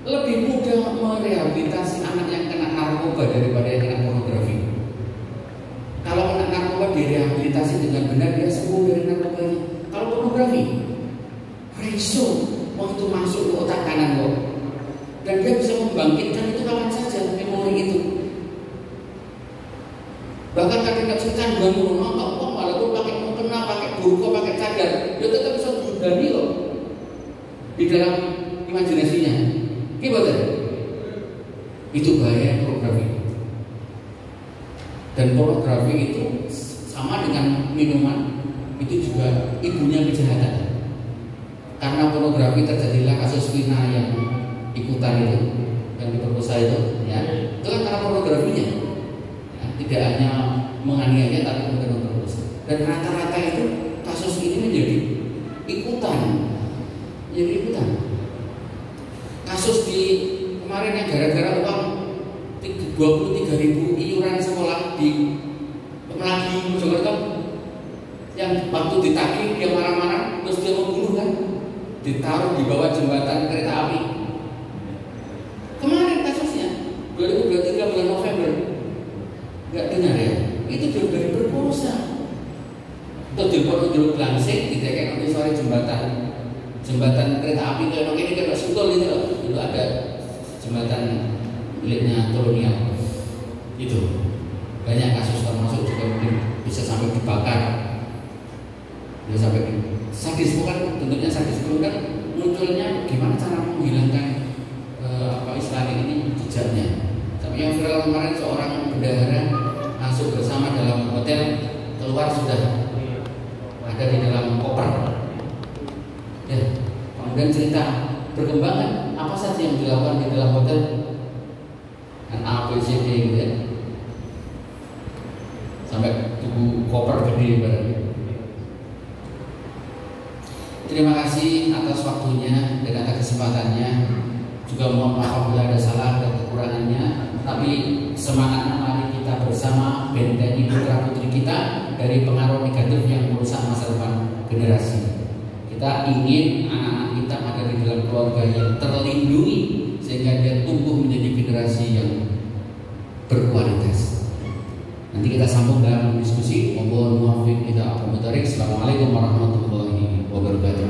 Lebih mudah merehabilitasi anak yang kena narkoba daripada yang kena pornografi. Kalau kena narkoba direhabilitasi dengan benar, dia sembuh dari narkobanya. Kalau pornografi, reso waktu masuk ke otak kanan kok, dan dia bisa membangkitkan itu kapan saja memori itu. Bahkan kadang-kadang kecanduan nonton walaupun pakai mukena, pakai burko, pakai cadar, dia tetap bisa berani loh di dalam imajinasinya. Gimana? Itu bahaya pornografi. Dan pornografi itu sama dengan minuman, itu juga ibunya kejahatan. Karena pornografi terjadilah kasus Vina yang ikutan itu, yang diperkosa itu, ya. Itu kan karena pornografinya. Ya, tidak hanya menganiaya tapi kemudian memperkosa. Dan rata-rata itu kasus ini menjadi ikutan. Kasus di kemarin yang gara-gara uang 23.000 iuran sekolah di Melagi, Mojokerto, yang waktu ditagih dia marah-marah terus dia membunuh kan, ditaruh di bawah jembatan kereta api. Kemarin kasusnya 2023 bulan November, nggak dengar ya? Itu juga dari berkosa. Terus di Langsing tidak nanti sore jembatan kereta api kayak ini kan Sentul itu loh. Itu ada jembatan miliknya kolonial. Itu banyak kasus termasuk juga mungkin bisa sampai dibakar. Bisa sampai sadisme kan, bentuknya sadisme kan munculnya gimana cara menghilangkan istilahnya ini jejaknya. Tapi yang viral kemarin seorang bendahara masuk bersama dalam hotel, keluar sudah ada di dalam koper. Ya, kemudian cerita perkembangan apa saja yang dilakukan di dalam hotel dan A, B, C, D gitu ya. Sampai tubuh koper gede barangnya. Terima kasih atas waktunya dan atas kesempatannya. Juga mohon maaf apabila ada salah dan kekurangannya. Tapi semangatnya mari kita bersama bentengi putra putri kita dari pengaruh negatif yang merusak masa depan generasi. Kita ingin anak-anak kita ada di dalam keluarga yang terlindungi sehingga dia tumbuh menjadi generasi yang berkualitas. Nanti kita sambung dalam diskusi. Mohon muafiq kita akomodarik. Assalamualaikum warahmatullahi wabarakatuh.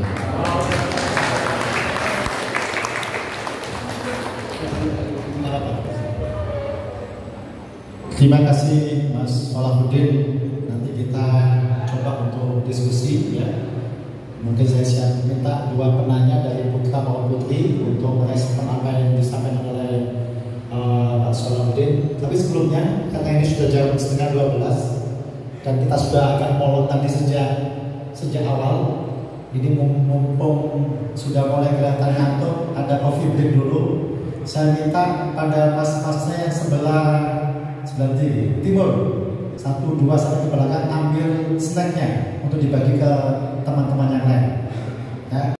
Terima kasih Mas Salahuddin. Nanti kita coba untuk diskusi ya. Mungkin saya siap minta dua penanya dari putra maupun putri untuk merespon apa yang disampaikan oleh Pak Salahuddin. Tapi sebelumnya karena ini sudah jam 11:30 dan kita sudah agak molor tadi sejak sejak awal. Ini mumpung sudah mulai kelihatan ngantuk, ada coffee break dulu. Saya minta pada mas-masnya yang sebelah timur, 1, 2 sampai ke belakang, ambil snacknya untuk dibagi ke teman-teman yang lain. Ya.